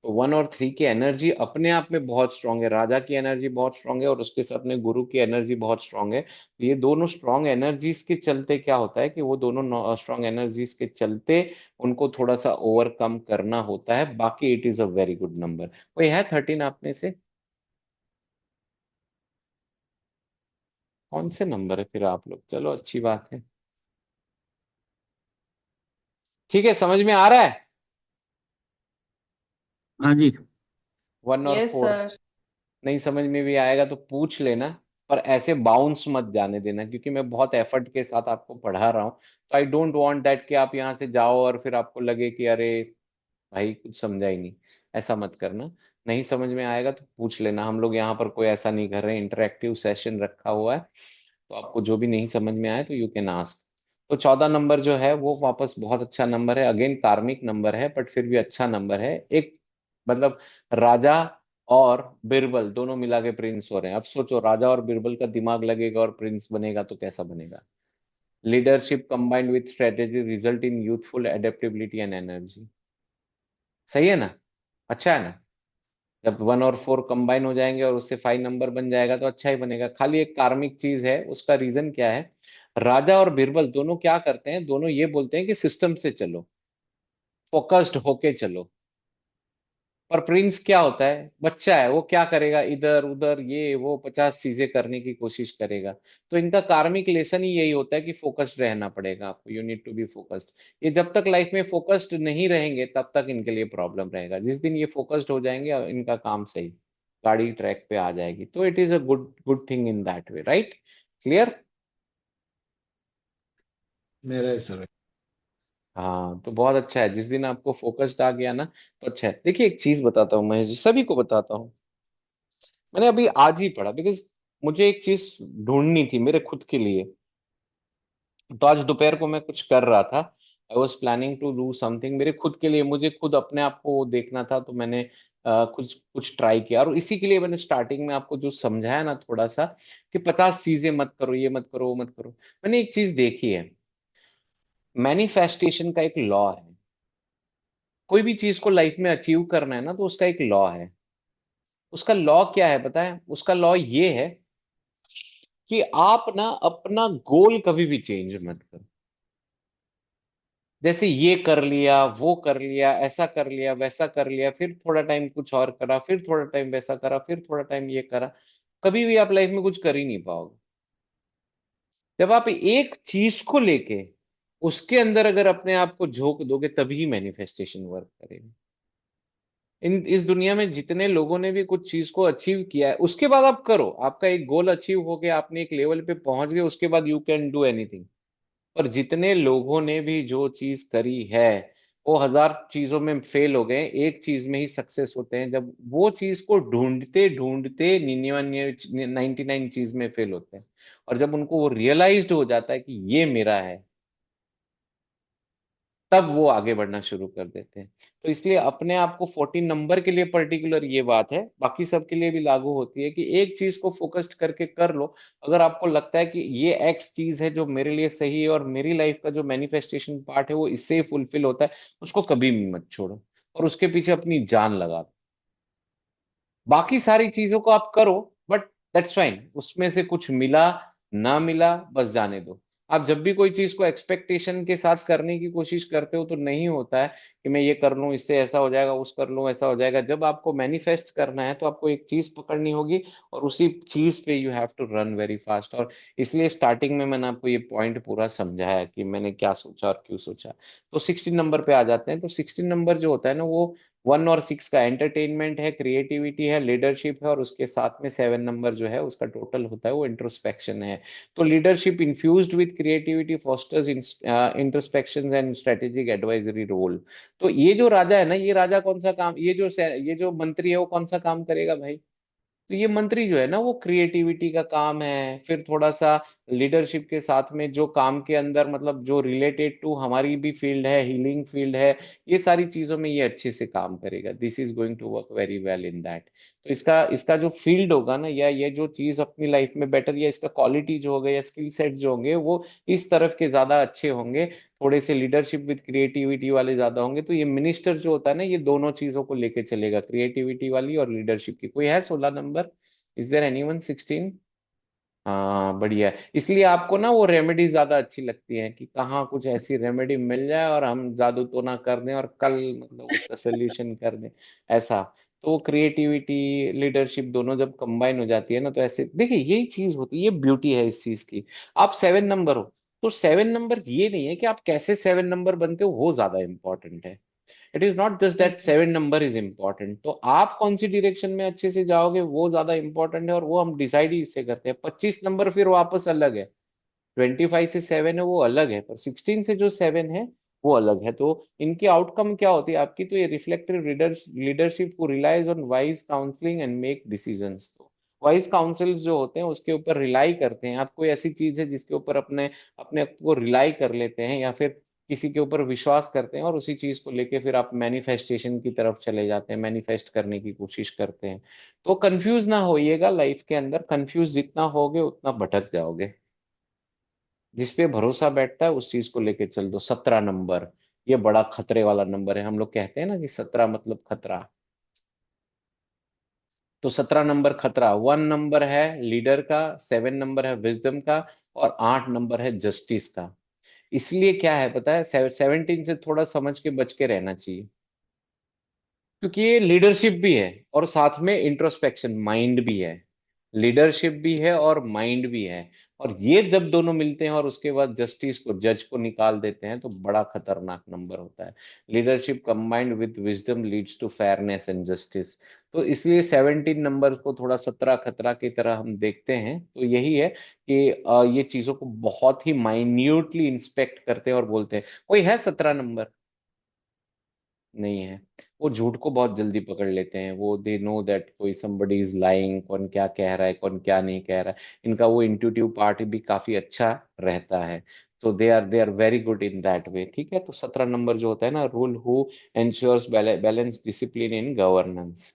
तो 1 और 3 की एनर्जी अपने आप में बहुत स्ट्रांग है, राजा की एनर्जी बहुत स्ट्रांग है, और उसके साथ में गुरु की एनर्जी बहुत स्ट्रांग है। तो ये दोनों स्ट्रांग एनर्जीज के चलते क्या होता है कि वो दोनों स्ट्रांग एनर्जीज के चलते उनको थोड़ा सा ओवरकम करना होता है। बाकी it is a very good number. कोई है 13 आप में से? कौन से नंबर है फिर आप लोग? चलो अच्छी बात है। ठीक है, समझ में आ रहा है। हाँ जी। 1 और 4। सर। नहीं समझ में भी आएगा तो पूछ लेना, पर ऐसे बाउंस मत जाने देना, क्योंकि मैं बहुत एफर्ट के साथ आपको पढ़ा रहा हूँ। तो आई डोंट वांट दैट कि आप यहाँ से जाओ और फिर आपको लगे कि अरे भाई कुछ समझा ही नहीं। ऐसा मत करना। नहीं समझ में आएगा तो पूछ लेना, हम लोग यहाँ पर कोई ऐसा नहीं कर रहे हैं, इंटरेक्टिव सेशन रखा हुआ है। तो आपको जो भी नहीं समझ में आए तो यू कैन आस्क। तो 14 नंबर जो है वो वापस बहुत अच्छा नंबर है, अगेन कार्मिक नंबर है, बट फिर भी अच्छा नंबर है। एक मतलब राजा और बिरबल दोनों मिला के प्रिंस हो रहे हैं। अब सोचो, राजा और बिरबल का दिमाग लगेगा और प्रिंस बनेगा तो कैसा बनेगा। Leadership combined with strategy result in youthful adaptability and energy. सही है ना? अच्छा है ना? जब 1 और 4 कंबाइन हो जाएंगे और उससे 5 नंबर बन जाएगा तो अच्छा ही बनेगा। खाली एक कार्मिक चीज है, उसका रीजन क्या है? राजा और बिरबल दोनों क्या करते हैं? दोनों ये बोलते हैं कि सिस्टम से चलो, फोकस्ड होके चलो। पर प्रिंस क्या होता है? बच्चा है, वो क्या करेगा? इधर उधर ये वो 50 चीजें करने की कोशिश करेगा। तो इनका कार्मिक लेसन ही यही होता है कि फोकस्ड रहना पड़ेगा आपको, you need to be focused. ये जब तक लाइफ में फोकस्ड नहीं रहेंगे तब तक इनके लिए प्रॉब्लम रहेगा। जिस दिन ये फोकस्ड हो जाएंगे इनका काम सही, गाड़ी ट्रैक पे आ जाएगी। तो it is a good good thing in that way, right? Clear? मेरा है सर। हाँ, तो बहुत अच्छा है। जिस दिन आपको फोकस्ड आ गया ना तो अच्छा है। देखिए एक चीज बताता हूँ महेश जी, सभी को बताता हूँ। मैंने अभी आज ही पढ़ा, बिकॉज मुझे एक चीज ढूंढनी थी मेरे खुद के लिए। तो आज दोपहर को मैं कुछ कर रहा था, I was planning to do something मेरे खुद के लिए, मुझे खुद अपने आप को देखना था। तो मैंने कुछ कुछ ट्राई किया, और इसी के लिए मैंने स्टार्टिंग में आपको जो समझाया ना थोड़ा सा, कि 50 चीजें मत करो, ये मत करो, वो मत करो। मैंने एक चीज देखी है, मैनिफेस्टेशन का एक लॉ है। कोई भी चीज को लाइफ में अचीव करना है ना तो उसका एक लॉ है। उसका लॉ क्या है पता है? उसका लॉ ये है कि आप ना अपना गोल कभी भी चेंज मत करो। जैसे ये कर लिया, वो कर लिया, ऐसा कर लिया, वैसा कर लिया, फिर थोड़ा टाइम कुछ और करा, फिर थोड़ा टाइम वैसा करा, फिर थोड़ा टाइम ये करा, कभी भी आप लाइफ में कुछ कर ही नहीं पाओगे। जब आप एक चीज को लेके उसके अंदर अगर अपने आप को झोंक दोगे तभी मैनिफेस्टेशन वर्क करेगा। इस दुनिया में जितने लोगों ने भी कुछ चीज को अचीव किया है, उसके बाद आप करो, आपका एक गोल अचीव हो गया, आपने एक लेवल पे पहुंच गए, उसके बाद यू कैन डू एनीथिंग। पर जितने लोगों ने भी जो चीज करी है, वो 1000 चीजों में फेल हो गए, एक चीज में ही सक्सेस होते हैं। जब वो चीज को ढूंढते ढूंढते 99 चीज में फेल होते हैं, और जब उनको वो रियलाइज्ड हो जाता है कि ये मेरा है, तब वो आगे बढ़ना शुरू कर देते हैं। तो इसलिए अपने आप को 14 नंबर के लिए पर्टिकुलर ये बात है, बाकी सब के लिए भी लागू होती है, कि एक चीज को फोकस्ड करके कर लो। अगर आपको लगता है कि ये एक्स चीज है जो मेरे लिए सही है, और मेरी लाइफ का जो मैनिफेस्टेशन पार्ट है वो इससे ही फुलफिल होता है, उसको कभी भी मत छोड़ो, और उसके पीछे अपनी जान लगा दो। बाकी सारी चीजों को आप करो, बट दैट्स फाइन, उसमें से कुछ मिला ना मिला बस जाने दो। आप जब भी कोई चीज को एक्सपेक्टेशन के साथ करने की कोशिश करते हो तो नहीं होता है कि मैं ये कर लूं इससे ऐसा हो जाएगा, उस कर लूं ऐसा हो जाएगा। जब आपको मैनिफेस्ट करना है तो आपको एक चीज पकड़नी होगी, और उसी चीज पे you have to run very fast. और इसलिए स्टार्टिंग में मैंने आपको ये पॉइंट पूरा समझाया कि मैंने क्या सोचा और क्यों सोचा। तो 16 नंबर पे आ जाते हैं। तो 16 नंबर जो होता है ना, वो 1 और 6 का एंटरटेनमेंट है, क्रिएटिविटी है, लीडरशिप है, और उसके साथ में 7 नंबर जो है उसका टोटल होता है वो इंट्रोस्पेक्शन है। तो leadership infused with creativity fosters introspection and strategic advisory role. तो ये जो राजा है ना, ये राजा कौन सा काम, ये जो मंत्री है वो कौन सा काम करेगा भाई? तो ये मंत्री जो है ना वो क्रिएटिविटी का काम है, फिर थोड़ा सा लीडरशिप के साथ में जो काम के अंदर मतलब जो रिलेटेड टू हमारी भी फील्ड है, हीलिंग फील्ड है, ये सारी चीजों में ये अच्छे से काम करेगा। This is going to work very well in that. तो इसका इसका जो फील्ड होगा ना, या ये जो चीज अपनी लाइफ में बेटर, या इसका क्वालिटी जो होगा या स्किल सेट जो होंगे वो इस तरफ के ज्यादा अच्छे होंगे। थोड़े से लीडरशिप विद क्रिएटिविटी वाले ज्यादा होंगे। तो ये मिनिस्टर जो होता है ना, ये दोनों चीजों को लेके चलेगा, क्रिएटिविटी वाली और लीडरशिप की। कोई है 16 नंबर? Is there anyone 16? हाँ बढ़िया है। इसलिए आपको ना वो रेमेडी ज्यादा अच्छी लगती है, कि कहाँ कुछ ऐसी रेमेडी मिल जाए और हम जादू तो ना कर दें और कल मतलब उसका सोल्यूशन कर दें, ऐसा। तो क्रिएटिविटी लीडरशिप दोनों जब कंबाइन हो जाती है ना, तो ऐसे देखिए यही चीज होती है, ये ब्यूटी है इस चीज की। आप 7 नंबर हो, तो 7 नंबर ये नहीं है कि आप कैसे 7 नंबर बनते हो वो ज्यादा इंपॉर्टेंट है। It is not just that 7 number is important. तो आप कौन सी डायरेक्शन में अच्छे से जाओगे वो ज्यादा इंपॉर्टेंट है, और वो हम डिसाइड ही इससे करते हैं। 25 नंबर फिर वापस अलग है, 25 से 7 है वो अलग है, पर 16 से जो 7 है वो अलग है। तो इनकी आउटकम क्या होती है आपकी? तो ये रिफ्लेक्टिव लीडरशिप को relies on wise counselling and make decisions. तो वाइज काउंसिल्स जो होते हैं उसके ऊपर रिलाई करते हैं। आप कोई ऐसी चीज है जिसके ऊपर अपने अपने आप को रिलाई कर लेते हैं, या फिर किसी के ऊपर विश्वास करते हैं, और उसी चीज को लेके फिर आप मैनिफेस्टेशन की तरफ चले जाते हैं, मैनिफेस्ट करने की कोशिश करते हैं। तो कंफ्यूज ना होइएगा लाइफ के अंदर, कंफ्यूज जितना होगे उतना भटक जाओगे। जिस पे भरोसा बैठता है उस चीज को लेके चल दो। 17 नंबर, ये बड़ा खतरे वाला नंबर है। हम लोग कहते हैं ना कि 17 मतलब खतरा। तो 17 नंबर खतरा। 1 नंबर है लीडर का, 7 नंबर है विजडम का, और 8 नंबर है जस्टिस का। इसलिए क्या है पता है, 17 से थोड़ा समझ के बच के रहना चाहिए, क्योंकि ये लीडरशिप भी है और साथ में इंट्रोस्पेक्शन माइंड भी है। लीडरशिप भी है और माइंड भी है, और ये जब दोनों मिलते हैं और उसके बाद जस्टिस को, जज को निकाल देते हैं, तो बड़ा खतरनाक नंबर होता है। Leadership combined with wisdom leads to fairness and justice. तो इसलिए 17 नंबर को थोड़ा 17 खतरा की तरह हम देखते हैं। तो यही है कि ये चीजों को बहुत ही माइन्यूटली इंस्पेक्ट करते हैं और बोलते हैं कोई है 17 नंबर, नहीं है। वो झूठ को बहुत जल्दी पकड़ लेते हैं। वो दे नो दैट कोई somebody इज लाइंग, कौन क्या कह रहा है कौन क्या नहीं कह रहा है। इनका वो इंट्यूटिव पार्ट भी काफी अच्छा रहता है। तो they are very good in that way. ठीक है, तो 17 नंबर जो होता है ना, rule who ensures balance discipline in governance.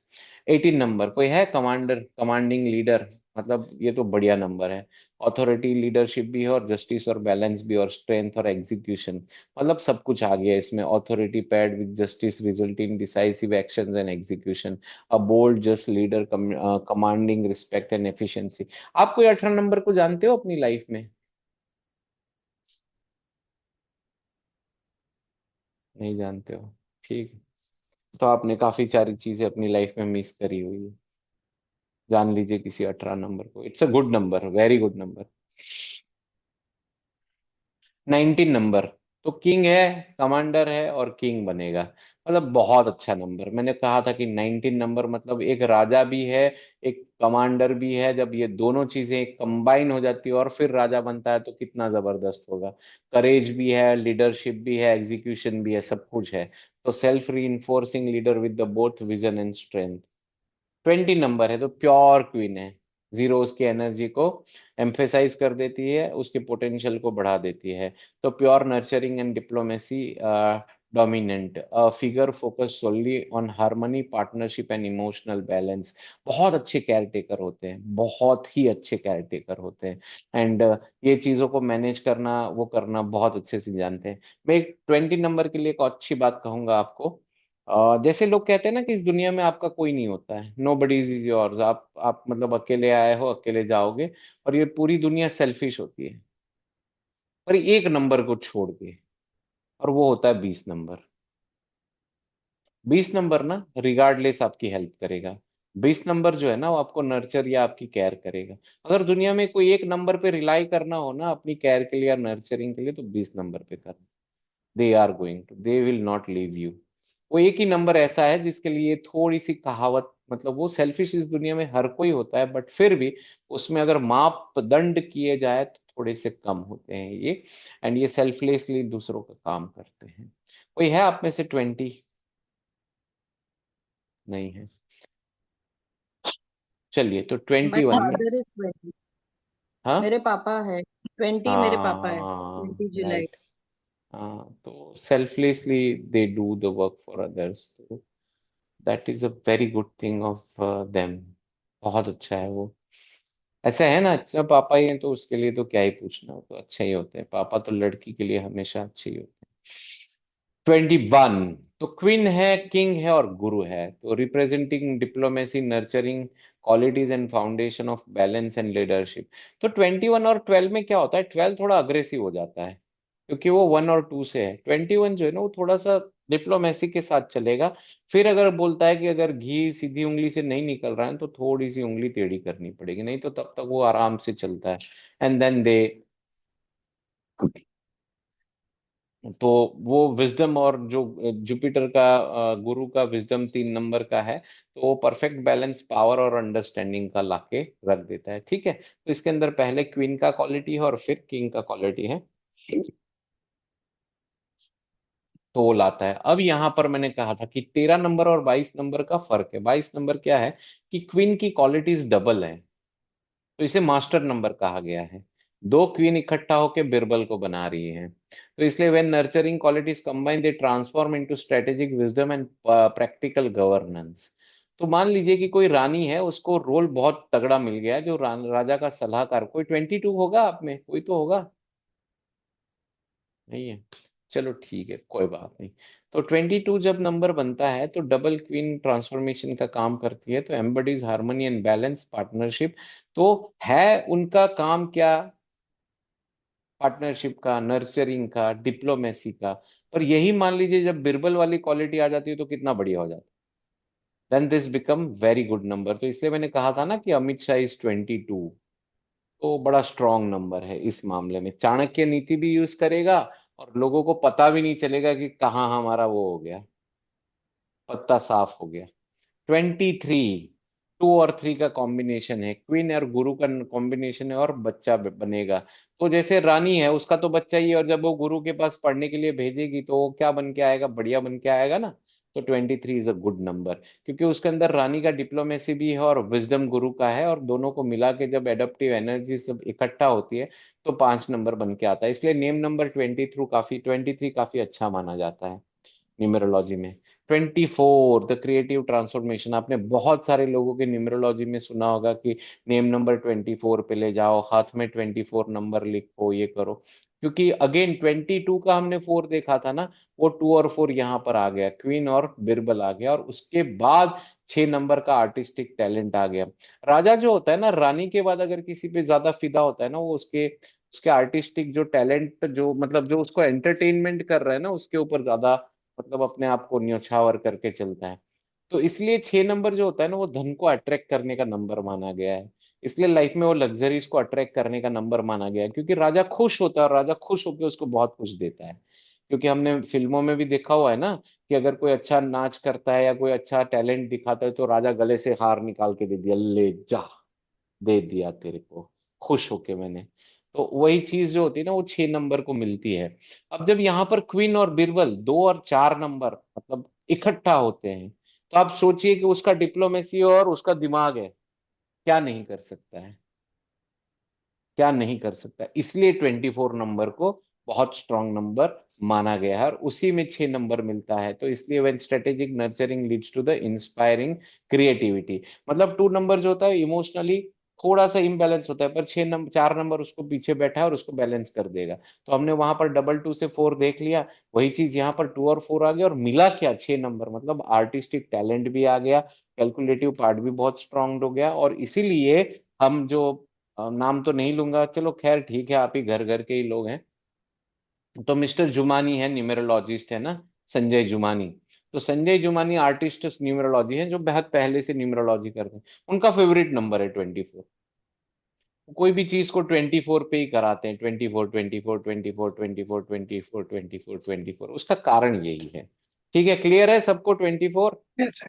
18 number कोई है कमांडर, कमांडिंग लीडर, मतलब ये तो बढ़िया नंबर है। अथॉरिटी लीडरशिप भी है, और जस्टिस और बैलेंस भी, और स्ट्रेंथ और एग्जीक्यूशन, मतलब सब कुछ आ गया इसमें। Authority paired with justice result in decisive actions and execution, a bold just leader commanding respect and efficiency। आप कोई 18 नंबर को जानते हो अपनी लाइफ में? नहीं जानते हो? ठीक है, तो आपने काफी सारी चीजें अपनी लाइफ में मिस करी हुई है। जान लीजिए किसी 18 नंबर को, it's a good number, very good number. 19 number, तो किंग है, कमांडर है और किंग बनेगा, मतलब बहुत अच्छा नंबर। मैंने कहा था कि 19 नंबर मतलब एक राजा भी है, एक कमांडर भी है। जब ये दोनों चीजें कंबाइन हो जाती है और फिर राजा बनता है तो कितना जबरदस्त होगा। करेज भी है, लीडरशिप भी है, एग्जीक्यूशन भी है, सब कुछ है। तो सेल्फ री leader with the both vision and strength. 20 number है तो प्योर क्वीन है। जीरो उसकी एनर्जी को एम्फेसाइज कर देती है, उसके पोटेंशियल को बढ़ा देती है। तो pure nurturing and diplomacy dominant, figure focus solely on harmony partnership and emotional balance. बहुत अच्छे केयर टेकर होते हैं, बहुत ही अच्छे केयर टेकर होते हैं। एंड ये चीजों को मैनेज करना, वो करना बहुत अच्छे से जानते हैं। मैं एक 20 नंबर के लिए एक अच्छी बात कहूंगा आपको। जैसे लोग कहते हैं ना कि इस दुनिया में आपका कोई नहीं होता है, नो बडी इज योर्स। आप मतलब अकेले आए हो अकेले जाओगे, और ये पूरी दुनिया सेल्फिश होती है, पर एक नंबर को छोड़ के, और वो होता है 20 नंबर। 20 नंबर ना रिगार्डलेस आपकी हेल्प करेगा। 20 नंबर जो है ना वो आपको नर्चर या आपकी केयर करेगा। अगर दुनिया में कोई एक नंबर पे रिलाई करना हो ना अपनी केयर के लिए या नर्चरिंग के लिए, तो 20 नंबर पे करना। They are going to, they will not leave you. वो एक ही नंबर ऐसा है जिसके लिए थोड़ी सी कहावत, मतलब वो सेल्फिश इस दुनिया में हर कोई होता है, बट फिर भी उसमें अगर मापदंड किए जाए तो थोड़े से कम होते हैं ये। एंड ये सेल्फलेसली दूसरों का काम करते हैं। कोई है आप में से 20? नहीं है। चलिए, तो माय 21 में। Father is 20। हाँ मेरे पापा है 20, मेरे पापा है हाँ 20 जुलाई। राइट। हाँ, तो selflessly they do the work for others, तो that is a very good thing of them. बहुत अच्छा है वो। ऐसा है ना, अच्छा पापा ही हैं तो उसके लिए तो क्या ही पूछना, वो तो अच्छे ही होते हैं। पापा तो लड़की के लिए हमेशा अच्छे ही होते हैं। 21, तो क्वीन है, किंग है और गुरु है। तो representing diplomacy, nurturing qualities and foundation of balance and leadership. तो 21 और 12 में क्या होता है, 12 थोड़ा अग्रेसिव हो जाता है, क्योंकि वो 1 और 2 से है। 21 जो है ना वो थोड़ा सा डिप्लोमेसी के साथ चलेगा। फिर अगर बोलता है कि अगर घी सीधी उंगली से नहीं निकल रहा है तो थोड़ी सी उंगली टेढ़ी करनी पड़ेगी, नहीं तो तब तक वो आराम से चलता है। एंड देन दे तो वो विजडम और जो जुपिटर का गुरु का विजडम 3 नंबर का है, तो वो परफेक्ट बैलेंस पावर और अंडरस्टैंडिंग का लाके रख देता है। ठीक है, तो इसके अंदर पहले क्वीन का क्वालिटी है और फिर किंग का क्वालिटी है, तो वो लाता है। अब यहाँ पर मैंने कहा था कि 13 नंबर और 22 नंबर का फर्क है। 22 नंबर क्या है कि क्वीन की क्वालिटीज डबल है, तो इसे मास्टर नंबर कहा गया है। दो क्वीन इकट्ठा होकर बिरबल को बना रही हैं, तो इसलिए when nurturing qualities combine they transform into strategic wisdom and practical governance. तो मान लीजिए कि कोई रानी है, उसको रोल बहुत तगड़ा मिल गया है, जो राजा का सलाहकार। कोई 22 होगा आप में, कोई तो होगा, नहीं है? चलो ठीक है, कोई बात नहीं। तो 22 जब नंबर बनता है तो डबल क्वीन ट्रांसफॉर्मेशन का काम करती है, तो एम्बडीज हार्मनी एंड बैलेंस पार्टनरशिप। तो है उनका काम क्या? पार्टनरशिप का, नर्चरिंग का, डिप्लोमेसी का। पर यही मान लीजिए जब बिरबल वाली क्वालिटी आ जाती है तो कितना बढ़िया हो जाता है, then this become very good number. तो इसलिए मैंने कहा था ना कि अमित शाह इज 22, तो बड़ा स्ट्रांग नंबर है इस मामले में। चाणक्य नीति भी यूज करेगा और लोगों को पता भी नहीं चलेगा कि कहाँ हमारा वो हो गया, पत्ता साफ हो गया। 23, 2 और 3 का कॉम्बिनेशन है, क्वीन और गुरु का कॉम्बिनेशन है, और बच्चा बनेगा। तो जैसे रानी है, उसका तो बच्चा ही है, और जब वो गुरु के पास पढ़ने के लिए भेजेगी तो वो क्या बन के आएगा? बढ़िया बन के आएगा ना। तो 23 इज अ गुड नंबर, क्योंकि उसके अंदर रानी का डिप्लोमेसी भी है और विजडम गुरु का है, और दोनों को मिला के जब एडप्टिव एनर्जी सब इकट्ठा होती है तो 5 नंबर बन के आता है। इसलिए नेम नंबर 23 काफी अच्छा माना जाता है न्यूमेरोलॉजी में। 24 द क्रिएटिव ट्रांसफॉर्मेशन। आपने बहुत सारे लोगों के न्यूमेरोलॉजी में सुना होगा कि नेम नंबर 24 पे ले जाओ, हाथ में 24 नंबर लिखो, ये करो। क्योंकि अगेन 22 का हमने 4 देखा था ना, वो 2 और 4 यहाँ पर आ गया, क्वीन और बिरबल आ गया, और उसके बाद 6 नंबर का आर्टिस्टिक टैलेंट आ गया। राजा जो होता है ना, रानी के बाद अगर किसी पे ज्यादा फिदा होता है ना, वो उसके उसके आर्टिस्टिक जो टैलेंट, जो मतलब जो उसको एंटरटेनमेंट कर रहा है ना, उसके ऊपर ज्यादा मतलब अपने आप को न्योछावर करके चलता है। तो इसलिए 6 नंबर जो होता है ना, वो धन को अट्रैक्ट करने का नंबर माना गया है। इसलिए लाइफ में वो लग्जरीज को अट्रैक्ट करने का नंबर माना गया है, क्योंकि राजा खुश होता है और राजा खुश होकर उसको बहुत कुछ देता है। क्योंकि हमने फिल्मों में भी देखा हुआ है ना कि अगर कोई अच्छा नाच करता है या कोई अच्छा टैलेंट दिखाता है तो राजा गले से हार निकाल के दे दिया, ले जा, दे दिया तेरे को, खुश होके मैंने। तो वही चीज जो होती है ना, वो 6 नंबर को मिलती है। अब जब यहाँ पर क्वीन और बिरबल 2 और 4 नंबर मतलब इकट्ठा होते हैं, तो आप सोचिए कि उसका डिप्लोमेसी और उसका दिमाग है, क्या नहीं कर सकता है, क्या नहीं कर सकता। इसलिए 24 नंबर को बहुत स्ट्रांग नंबर माना गया है, और उसी में 6 नंबर मिलता है। तो इसलिए when strategic nurturing leads to the inspiring creativity. मतलब 2 नंबर जो होता है इमोशनली थोड़ा सा इम्बैलेंस होता है, पर 6 नंबर 4 नंबर उसको पीछे बैठा है और उसको बैलेंस कर देगा। तो हमने वहां पर डबल 2 से 4 देख लिया, वही चीज यहाँ पर 2 और 4 आ गया, और मिला क्या? 6 नंबर, मतलब आर्टिस्टिक टैलेंट भी आ गया, कैलकुलेटिव पार्ट भी बहुत स्ट्रांग हो गया। और इसीलिए हम जो नाम तो नहीं लूंगा, चलो खैर ठीक है, आप ही घर घर के ही लोग हैं। तो मिस्टर जुमानी है, न्यूमेरोलॉजिस्ट है ना, संजय जुमानी। तो संजय जुमानी आर्टिस्ट न्यूमेरोलॉजी है, जो बहुत पहले से न्यूमेरोलॉजी करते हैं। उनका फेवरेट नंबर है 24। कोई भी चीज को 24 पे ही कराते हैं, 24 24 24 24 24 24 24। उसका कारण यही है। ठीक है, क्लियर है सबको? 24। Yes,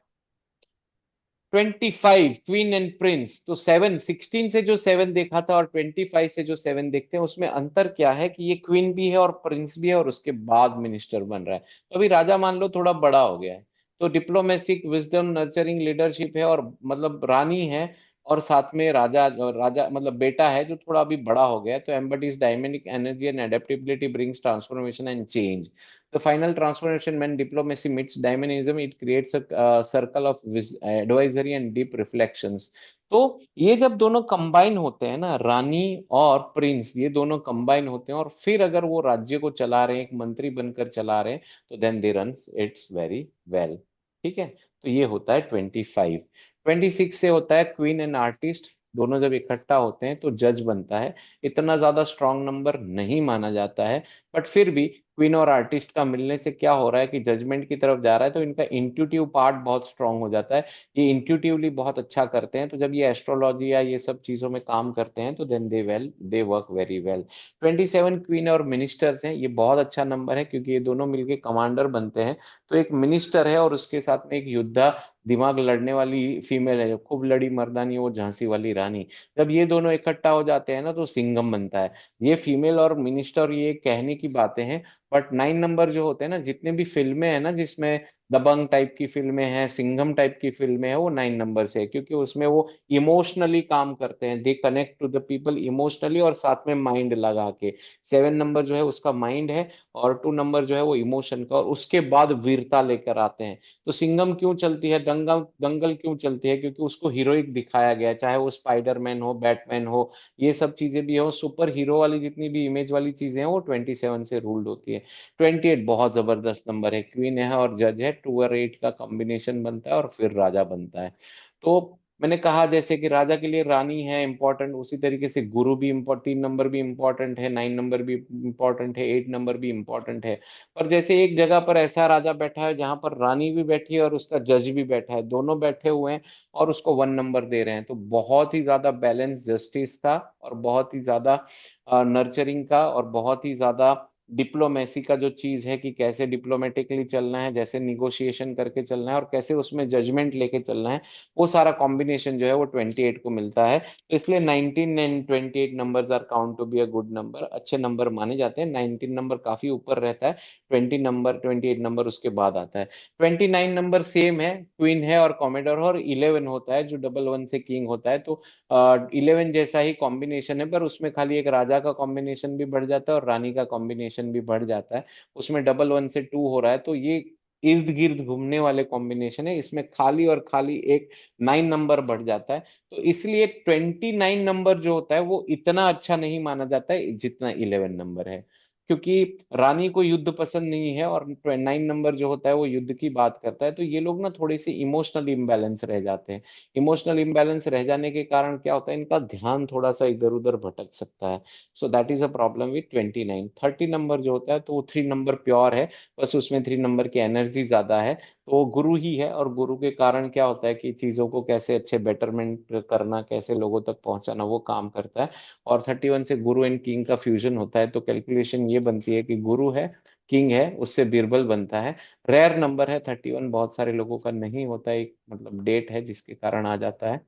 25 queen and Prince. तो 7 16 से जो 7 देखा था और 25 से जो 7 देखते हैं, उसमें अंतर क्या है कि ये क्वीन भी है और प्रिंस भी है, और उसके बाद मिनिस्टर बन रहा है। तो अभी राजा मान लो थोड़ा बड़ा हो गया है, तो डिप्लोमेसिक विजडम, नर्चरिंग लीडरशिप है, और मतलब रानी है, और साथ में राजा, राजा मतलब बेटा है जो थोड़ा अभी बड़ा हो गया है। तो embodies dynamic energy and adaptability brings transformation and change. The final transformation, when diplomacy meets dynamism, it creates a circle of advisory and deep reflections. तो ये जब दोनों कंबाइन होते हैं ना, रानी और प्रिंस, ये दोनों कंबाइन होते हैं, और फिर अगर वो राज्य को चला रहे हैं, एक मंत्री बनकर चला रहे हैं, तो then they runs its very well. ठीक है, तो ये होता है 25। 26 से होता है क्वीन एंड आर्टिस्ट। दोनों जब इकट्ठा होते हैं तो जज बनता है। इतना ज्यादा स्ट्रांग नंबर नहीं माना जाता है, बट फिर भी क्वीन और आर्टिस्ट का मिलने से क्या हो रहा है कि जजमेंट की तरफ जा रहा है, तो इनका इंट्यूटिव पार्ट बहुत स्ट्रांग हो जाता है। ये इंट्यूटिवली बहुत अच्छा करते हैं, तो जब ये एस्ट्रोलॉजी या ये सब चीजों में काम करते हैं तो then they work very well. 27 queen और मिनिस्टर्स हैं, ये बहुत अच्छा नंबर है क्योंकि ये दोनों मिलके कमांडर बनते हैं। तो एक मिनिस्टर है और उसके साथ में एक योद्धा, दिमाग लड़ने वाली फीमेल है, जो खूब लड़ी मर्दानी, वो झांसी वाली रानी। जब ये दोनों इकट्ठा हो जाते हैं ना तो सिंघम बनता है। ये फीमेल और मिनिस्टर, ये कहने की बातें हैं। बट 9 नंबर जो होते हैं ना, जितने भी फिल्में हैं ना जिसमें दबंग टाइप की फिल्में हैं, सिंघम टाइप की फिल्में हैं, वो 9 नंबर से है, क्योंकि उसमें वो इमोशनली काम करते हैं, they connect to the people emotionally और साथ में माइंड लगा के। 7 नंबर जो है उसका माइंड है, और 2 नंबर जो है वो इमोशन का, और उसके बाद वीरता लेकर आते हैं। तो सिंघम क्यों चलती है, दंगल दंगल क्यों चलती है, क्योंकि उसको हीरोइक दिखाया गया है, चाहे वो स्पाइडरमैन हो, बैटमैन हो, ये सब चीजें भी हो, सुपर हीरो वाली जितनी भी इमेज वाली चीजें हैं वो 27 से रूल्ड होती है। 28 बहुत जबरदस्त नंबर है, क्वीन है और जज है, 2 और 8 का कॉम्बिनेशन बनता है और फिर राजा बनता है। तो मैंने कहा जैसे कि राजा के लिए रानी है इंपॉर्टेंट, उसी तरीके से गुरु भी इम्पोर्टेंट, 3 नंबर भी इम्पोर्टेंट है, 9 नंबर भी इम्पोर्टेंट है, 8 नंबर भी इम्पोर्टेंट है। पर जैसे एक जगह पर ऐसा राजा बैठा है जहां पर रानी भी बैठी है और उसका जज भी बैठा है, दोनों बैठे हुए हैं और उसको 1 नंबर दे रहे हैं, तो बहुत ही ज्यादा बैलेंस जस्टिस का, और बहुत ही ज्यादा नर्चरिंग का, और बहुत ही ज्यादा डिप्लोमेसी का जो चीज है कि कैसे डिप्लोमेटिकली चलना है, जैसे निगोशिएशन करके चलना है और कैसे उसमें जजमेंट लेके चलना है, वो सारा कॉम्बिनेशन जो है वो 28 को मिलता है। तो इसलिए 19 and 28 numbers are count to be a good number, अच्छे नंबर माने जाते हैं। 19 नंबर काफी ऊपर रहता है, 28 नंबर उसके बाद आता है। 29 नंबर सेम है, क्वीन है और कॉमेडर, और 11 होता है जो डबल वन से किंग होता है। तो 11 जैसा ही कॉम्बिनेशन है, पर उसमें खाली एक राजा का कॉम्बिनेशन भी बढ़ जाता है और रानी का कॉम्बिनेशन भी बढ़ जाता है। उसमें डबल वन से 2 हो रहा है, तो ये इर्द गिर्द घूमने वाले कॉम्बिनेशन है, इसमें खाली और खाली एक 9 नंबर बढ़ जाता है। तो इसलिए 29 नंबर जो होता है वो इतना अच्छा नहीं माना जाता है जितना 11 नंबर है, क्योंकि रानी को युद्ध पसंद नहीं है और 9 नंबर जो होता है वो युद्ध की बात करता है। तो ये लोग ना थोड़े से इमोशनल इम्बैलेंस रह जाते हैं। इमोशनल इम्बैलेंस रह जाने के कारण क्या होता है, इनका ध्यान थोड़ा सा इधर उधर भटक सकता है। So that is a problem with 29। 30 number जो होता है तो वो 3 नंबर प्योर है, बस उसमें 3 नंबर की एनर्जी ज्यादा है। तो वो गुरु ही है, और गुरु के कारण क्या होता है कि चीजों को कैसे अच्छे बेटरमेंट करना, कैसे लोगों तक पहुंचाना, वो काम करता है। और 31 से गुरु एंड किंग का फ्यूजन होता है, तो कैलकुलेशन ये बनती है कि गुरु है, किंग है, उससे बीरबल बनता है। रेयर नंबर है 31, बहुत सारे लोगों का नहीं होता है, एक मतलब डेट है जिसके कारण आ जाता है।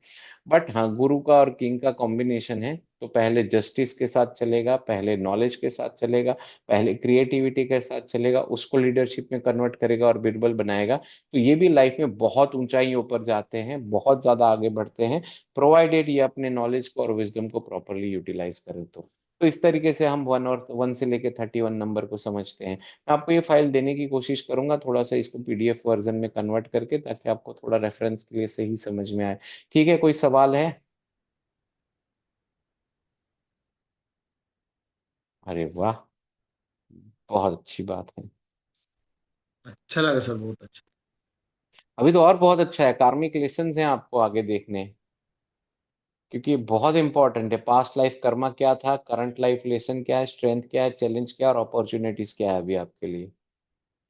बट हाँ, गुरु का और किंग का कॉम्बिनेशन है, तो पहले जस्टिस के साथ चलेगा, पहले नॉलेज के साथ चलेगा, पहले क्रिएटिविटी के साथ चलेगा, उसको लीडरशिप में कन्वर्ट करेगा और बीरबल बनाएगा। तो ये भी लाइफ में बहुत ऊंचाइयों पर जाते हैं, बहुत ज्यादा आगे बढ़ते हैं, प्रोवाइडेड ये अपने नॉलेज को और विजडम को प्रॉपरली यूटिलाइज करें तो इस तरीके से हम 1 से लेके 31 नंबर को समझते हैं। मैं आपको ये फाइल देने की कोशिश करूंगा, थोड़ा सा इसको पीडीएफ वर्जन में कन्वर्ट करके, ताकि आपको थोड़ा रेफरेंस के लिए सही समझ में आए। ठीक है, कोई सवाल है? अरे वाह, बहुत अच्छी बात है। अच्छा लगा सर, बहुत अच्छा। अभी तो और बहुत अच्छा है, कार्मिक लेसन्स हैं आपको आगे देखने, क्योंकि ये बहुत इंपॉर्टेंट है। पास्ट लाइफ कर्मा क्या था, करंट लाइफ लेसन क्या है, स्ट्रेंथ क्या है, चैलेंज क्या है और अपॉर्चुनिटीज क्या है अभी आपके लिए।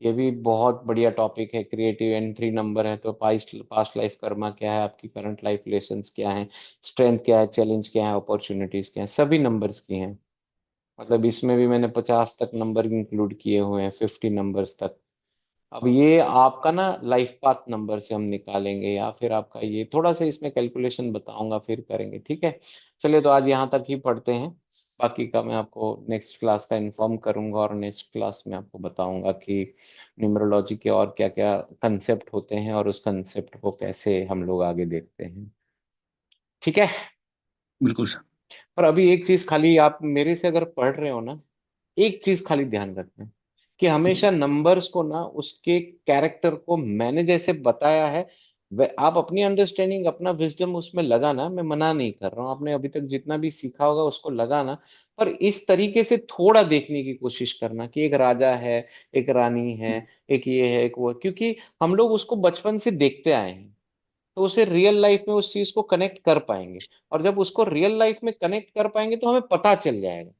ये भी बहुत बढ़िया टॉपिक है। क्रिएटिव एंट्री नंबर है तो पास्ट पास्ट लाइफ कर्मा क्या है, आपकी करंट लाइफ लेसन्स क्या है, स्ट्रेंथ क्या है, चैलेंज क्या है, अपॉर्चुनिटीज क्या है, सभी नंबर्स की हैं। मतलब इसमें भी मैंने 50 तक नंबर इंक्लूड किए हुए हैं, 50 नंबर्स तक। अब ये आपका ना लाइफ पाथ नंबर से हम निकालेंगे, या फिर आपका ये थोड़ा सा इसमें कैलकुलेशन बताऊंगा फिर करेंगे, ठीक है। चलिए, तो आज यहाँ तक ही पढ़ते हैं। बाकी का मैं आपको नेक्स्ट क्लास का इन्फॉर्म करूंगा, और नेक्स्ट क्लास में आपको बताऊंगा कि न्यूमरोलॉजी के और क्या क्या कंसेप्ट होते हैं और उस कंसेप्ट को कैसे हम लोग आगे देखते हैं। ठीक है। बिल्कुल सर। पर अभी एक चीज खाली, आप मेरे से अगर पढ़ रहे हो ना, एक चीज खाली ध्यान रखना कि हमेशा नंबर्स को ना उसके कैरेक्टर को मैंने जैसे बताया है, आप अपनी अंडरस्टैंडिंग, अपना विजडम उसमें लगाना, मैं मना नहीं कर रहा हूँ, आपने अभी तक जितना भी सीखा होगा उसको लगाना। पर इस तरीके से थोड़ा देखने की कोशिश करना कि एक राजा है, एक रानी है, एक ये है, एक वो है, क्योंकि हम लोग उसको बचपन से देखते आए हैं, तो उसे रियल लाइफ में उस चीज को कनेक्ट कर पाएंगे। और जब उसको रियल लाइफ में कनेक्ट कर पाएंगे तो हमें पता चल जाएगा।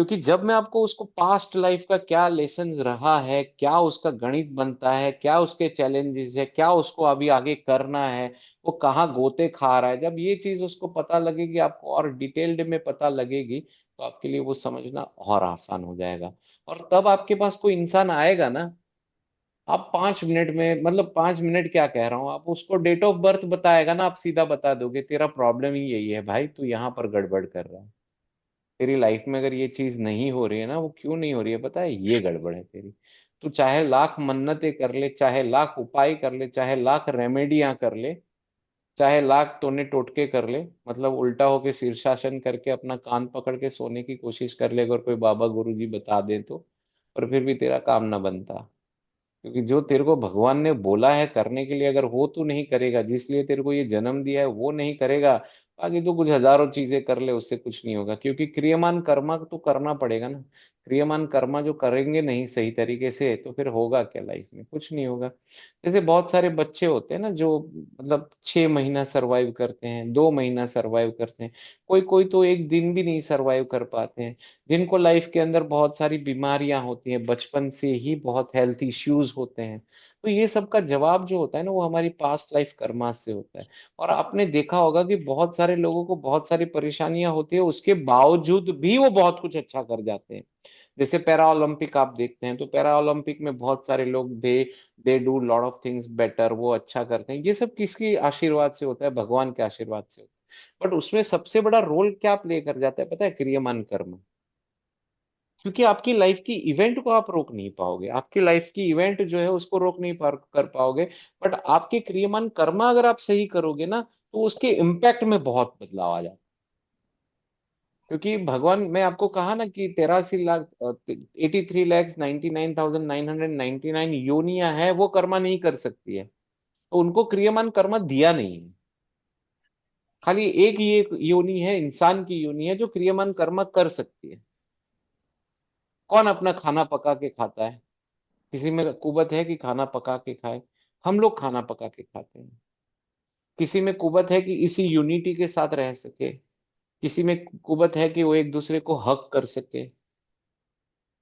क्योंकि जब मैं आपको उसको पास्ट लाइफ का क्या लेसन रहा है, क्या उसका गणित बनता है, क्या उसके चैलेंजेस है, क्या उसको अभी आगे करना है, वो कहाँ गोते खा रहा है, जब ये चीज उसको पता लगेगी, आपको और डिटेल्ड में पता लगेगी, तो आपके लिए वो समझना और आसान हो जाएगा। और तब आपके पास कोई इंसान आएगा ना, आप 5 मिनट में, मतलब 5 मिनट क्या कह रहा हूँ, आप उसको डेट ऑफ बर्थ बताएगा ना, आप सीधा बता दोगे तेरा प्रॉब्लम ही यही है भाई, तू यहाँ पर गड़बड़ कर रहा है। तेरी लाइफ में अगर ये चीज नहीं हो रही है ना, वो क्यों नहीं हो रही है पता है, ये गड़बड़ है तेरी। तू चाहे लाख मन्नतें कर ले, चाहे लाख उपाय कर ले, चाहे लाख रेमेडियां कर ले, चाहे लाख टोने टोटके कर ले, मतलब उल्टा होके शीर्षासन करके अपना कान पकड़ के सोने की कोशिश कर ले, अगर कोई बाबा गुरुजी बता दे तो, पर फिर भी तेरा काम ना बनता। क्योंकि जो तेरे को भगवान ने बोला है करने के लिए, अगर वो तू नहीं करेगा, जिसलिए तेरे को ये जन्म दिया है वो नहीं करेगा, बाकी तो कुछ हजारों चीजें कर ले, उससे कुछ नहीं होगा। क्योंकि क्रियमान कर्मा तो करना पड़ेगा ना। क्रियमान कर्मा जो करेंगे नहीं सही तरीके से, तो फिर होगा क्या लाइफ में, कुछ नहीं होगा। जैसे बहुत सारे बच्चे होते हैं ना, जो मतलब 6 महीना सरवाइव करते हैं, 2 महीना सरवाइव करते हैं, कोई कोई तो एक दिन भी नहीं सरवाइव कर पाते हैं, जिनको लाइफ के अंदर बहुत सारी बीमारियां होती हैं, बचपन से ही बहुत हेल्थ इश्यूज होते हैं। तो ये सब का जवाब जो होता है ना, वो हमारी पास्ट लाइफ कर्मा से होता है। और आपने देखा होगा कि बहुत सारे लोगों को बहुत सारी परेशानियां होती है, उसके बावजूद भी वो बहुत कुछ अच्छा कर जाते हैं। जैसे पैरा ओलंपिक आप देखते हैं, तो पैरा ओलंपिक में बहुत सारे लोग they they do lot of things better, वो अच्छा करते हैं। ये सब किसकी आशीर्वाद से होता है, भगवान के आशीर्वाद से होता है। बट उसमें सबसे बड़ा रोल क्या प्ले कर जाता है पता है, क्रियमान कर्म। क्योंकि आपकी लाइफ की इवेंट को आप रोक नहीं पाओगे, आपकी लाइफ की इवेंट जो है उसको रोक नहीं कर पाओगे। बट आपके क्रियमान कर्मा अगर आप सही करोगे ना, तो उसके इम्पैक्ट में बहुत बदलाव आ जाता है। क्योंकि भगवान, मैं आपको कहा ना कि 83 लाख 83,99,999 योनियां है, वो कर्मा नहीं कर सकती है, तो उनको क्रियमान कर्मा दिया नहीं है। खाली एक ये योनि है, इंसान की योनि है, जो क्रियमान कर्मा कर सकती है। कौन अपना खाना पका के खाता है? किसी में कुवत है कि खाना पका के खाए? हम लोग खाना पका के खाते हैं। किसी में कुवत है कि इसी यूनिटी के साथ रह सके? किसी में कुवत है कि वो एक दूसरे को हक कर सके,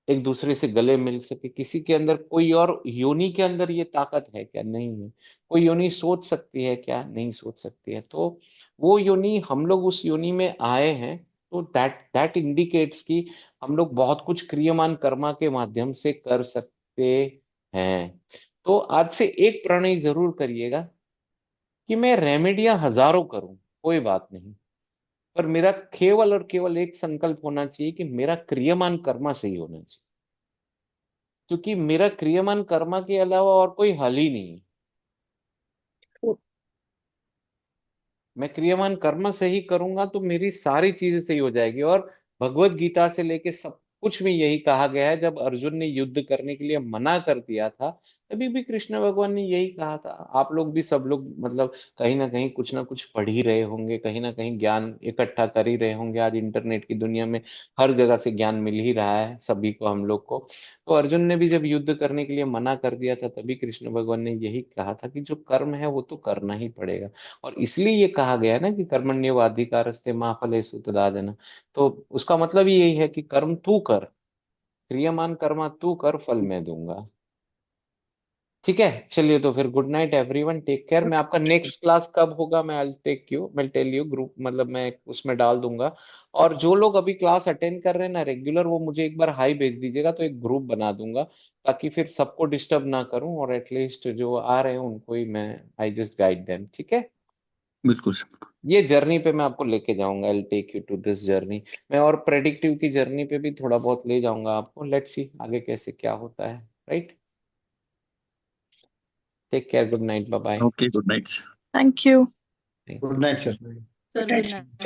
एक दूसरे से गले मिल सके? किसी के अंदर कोई और योनि के अंदर ये ताकत है क्या? नहीं है। कोई योनि सोच सकती है क्या? नहीं सोच सकती है। तो वो योनि, हम लोग उस योनि में आए हैं, तो दैट दैट इंडिकेट्स कि हम लोग बहुत कुछ क्रियमान कर्मा के माध्यम से कर सकते हैं। तो आज से एक प्रणय जरूर करिएगा कि मैं रेमेडियां हजारों करूं, कोई बात नहीं, पर मेरा केवल और केवल एक संकल्प होना चाहिए कि मेरा क्रियमान कर्मा सही होना चाहिए। क्योंकि मेरा क्रियमान कर्मा के अलावा और कोई हल ही नहीं है। मैं क्रियमान कर्म से ही करूंगा तो मेरी सारी चीजें सही हो जाएगी। और भगवत गीता से लेके सब कुछ में यही कहा गया है। जब अर्जुन ने युद्ध करने के लिए मना कर दिया था, तभी भी कृष्ण भगवान ने यही कहा था। आप लोग भी, सब लोग, मतलब कहीं ना कुछ पढ़ ही रहे होंगे, कहीं ना कहीं ज्ञान इकट्ठा कर ही रहे होंगे। आज इंटरनेट की दुनिया में हर जगह से ज्ञान मिल ही रहा है सभी को, हम लोग को। तो अर्जुन ने भी जब युद्ध करने के लिए मना कर दिया था, तभी कृष्ण भगवान ने यही कहा था कि जो कर्म है वो तो करना ही पड़ेगा। और इसलिए ये कहा गया है ना कि कर्मण्येवाधिकारस्ते मा फलेषु तदाचन। तो उसका मतलब ही यही है कि कर्म तू कर, क्रियमान कर्मा तू कर, फल मैं दूंगा। ठीक है, चलिए तो फिर good night everyone, take care. मैं आपका नेक्स्ट क्लास कब होगा, मैं टेल यू ग्रुप, मतलब मैं उसमें डाल दूंगा। और जो लोग अभी क्लास अटेंड कर रहे हैं ना रेगुलर, वो मुझे एक बार हाई भेज दीजिएगा, तो एक ग्रुप बना दूंगा, ताकि फिर सबको डिस्टर्ब ना करूं, और एटलीस्ट जो आ रहे हैं उनको ही मैं, आई जस्ट गाइड देम। ठीक है। बिल्कुल सर। ये जर्नी पे मैं आपको लेके जाऊंगा, I take you to this journey. मैं और प्रेडिक्टिव की जर्नी पे भी थोड़ा बहुत ले जाऊंगा आपको। लेट्स सी आगे कैसे क्या होता है। Right. Take care, good night, bye bye. Okay, good night. Thank you. Good night sir. Sir good night.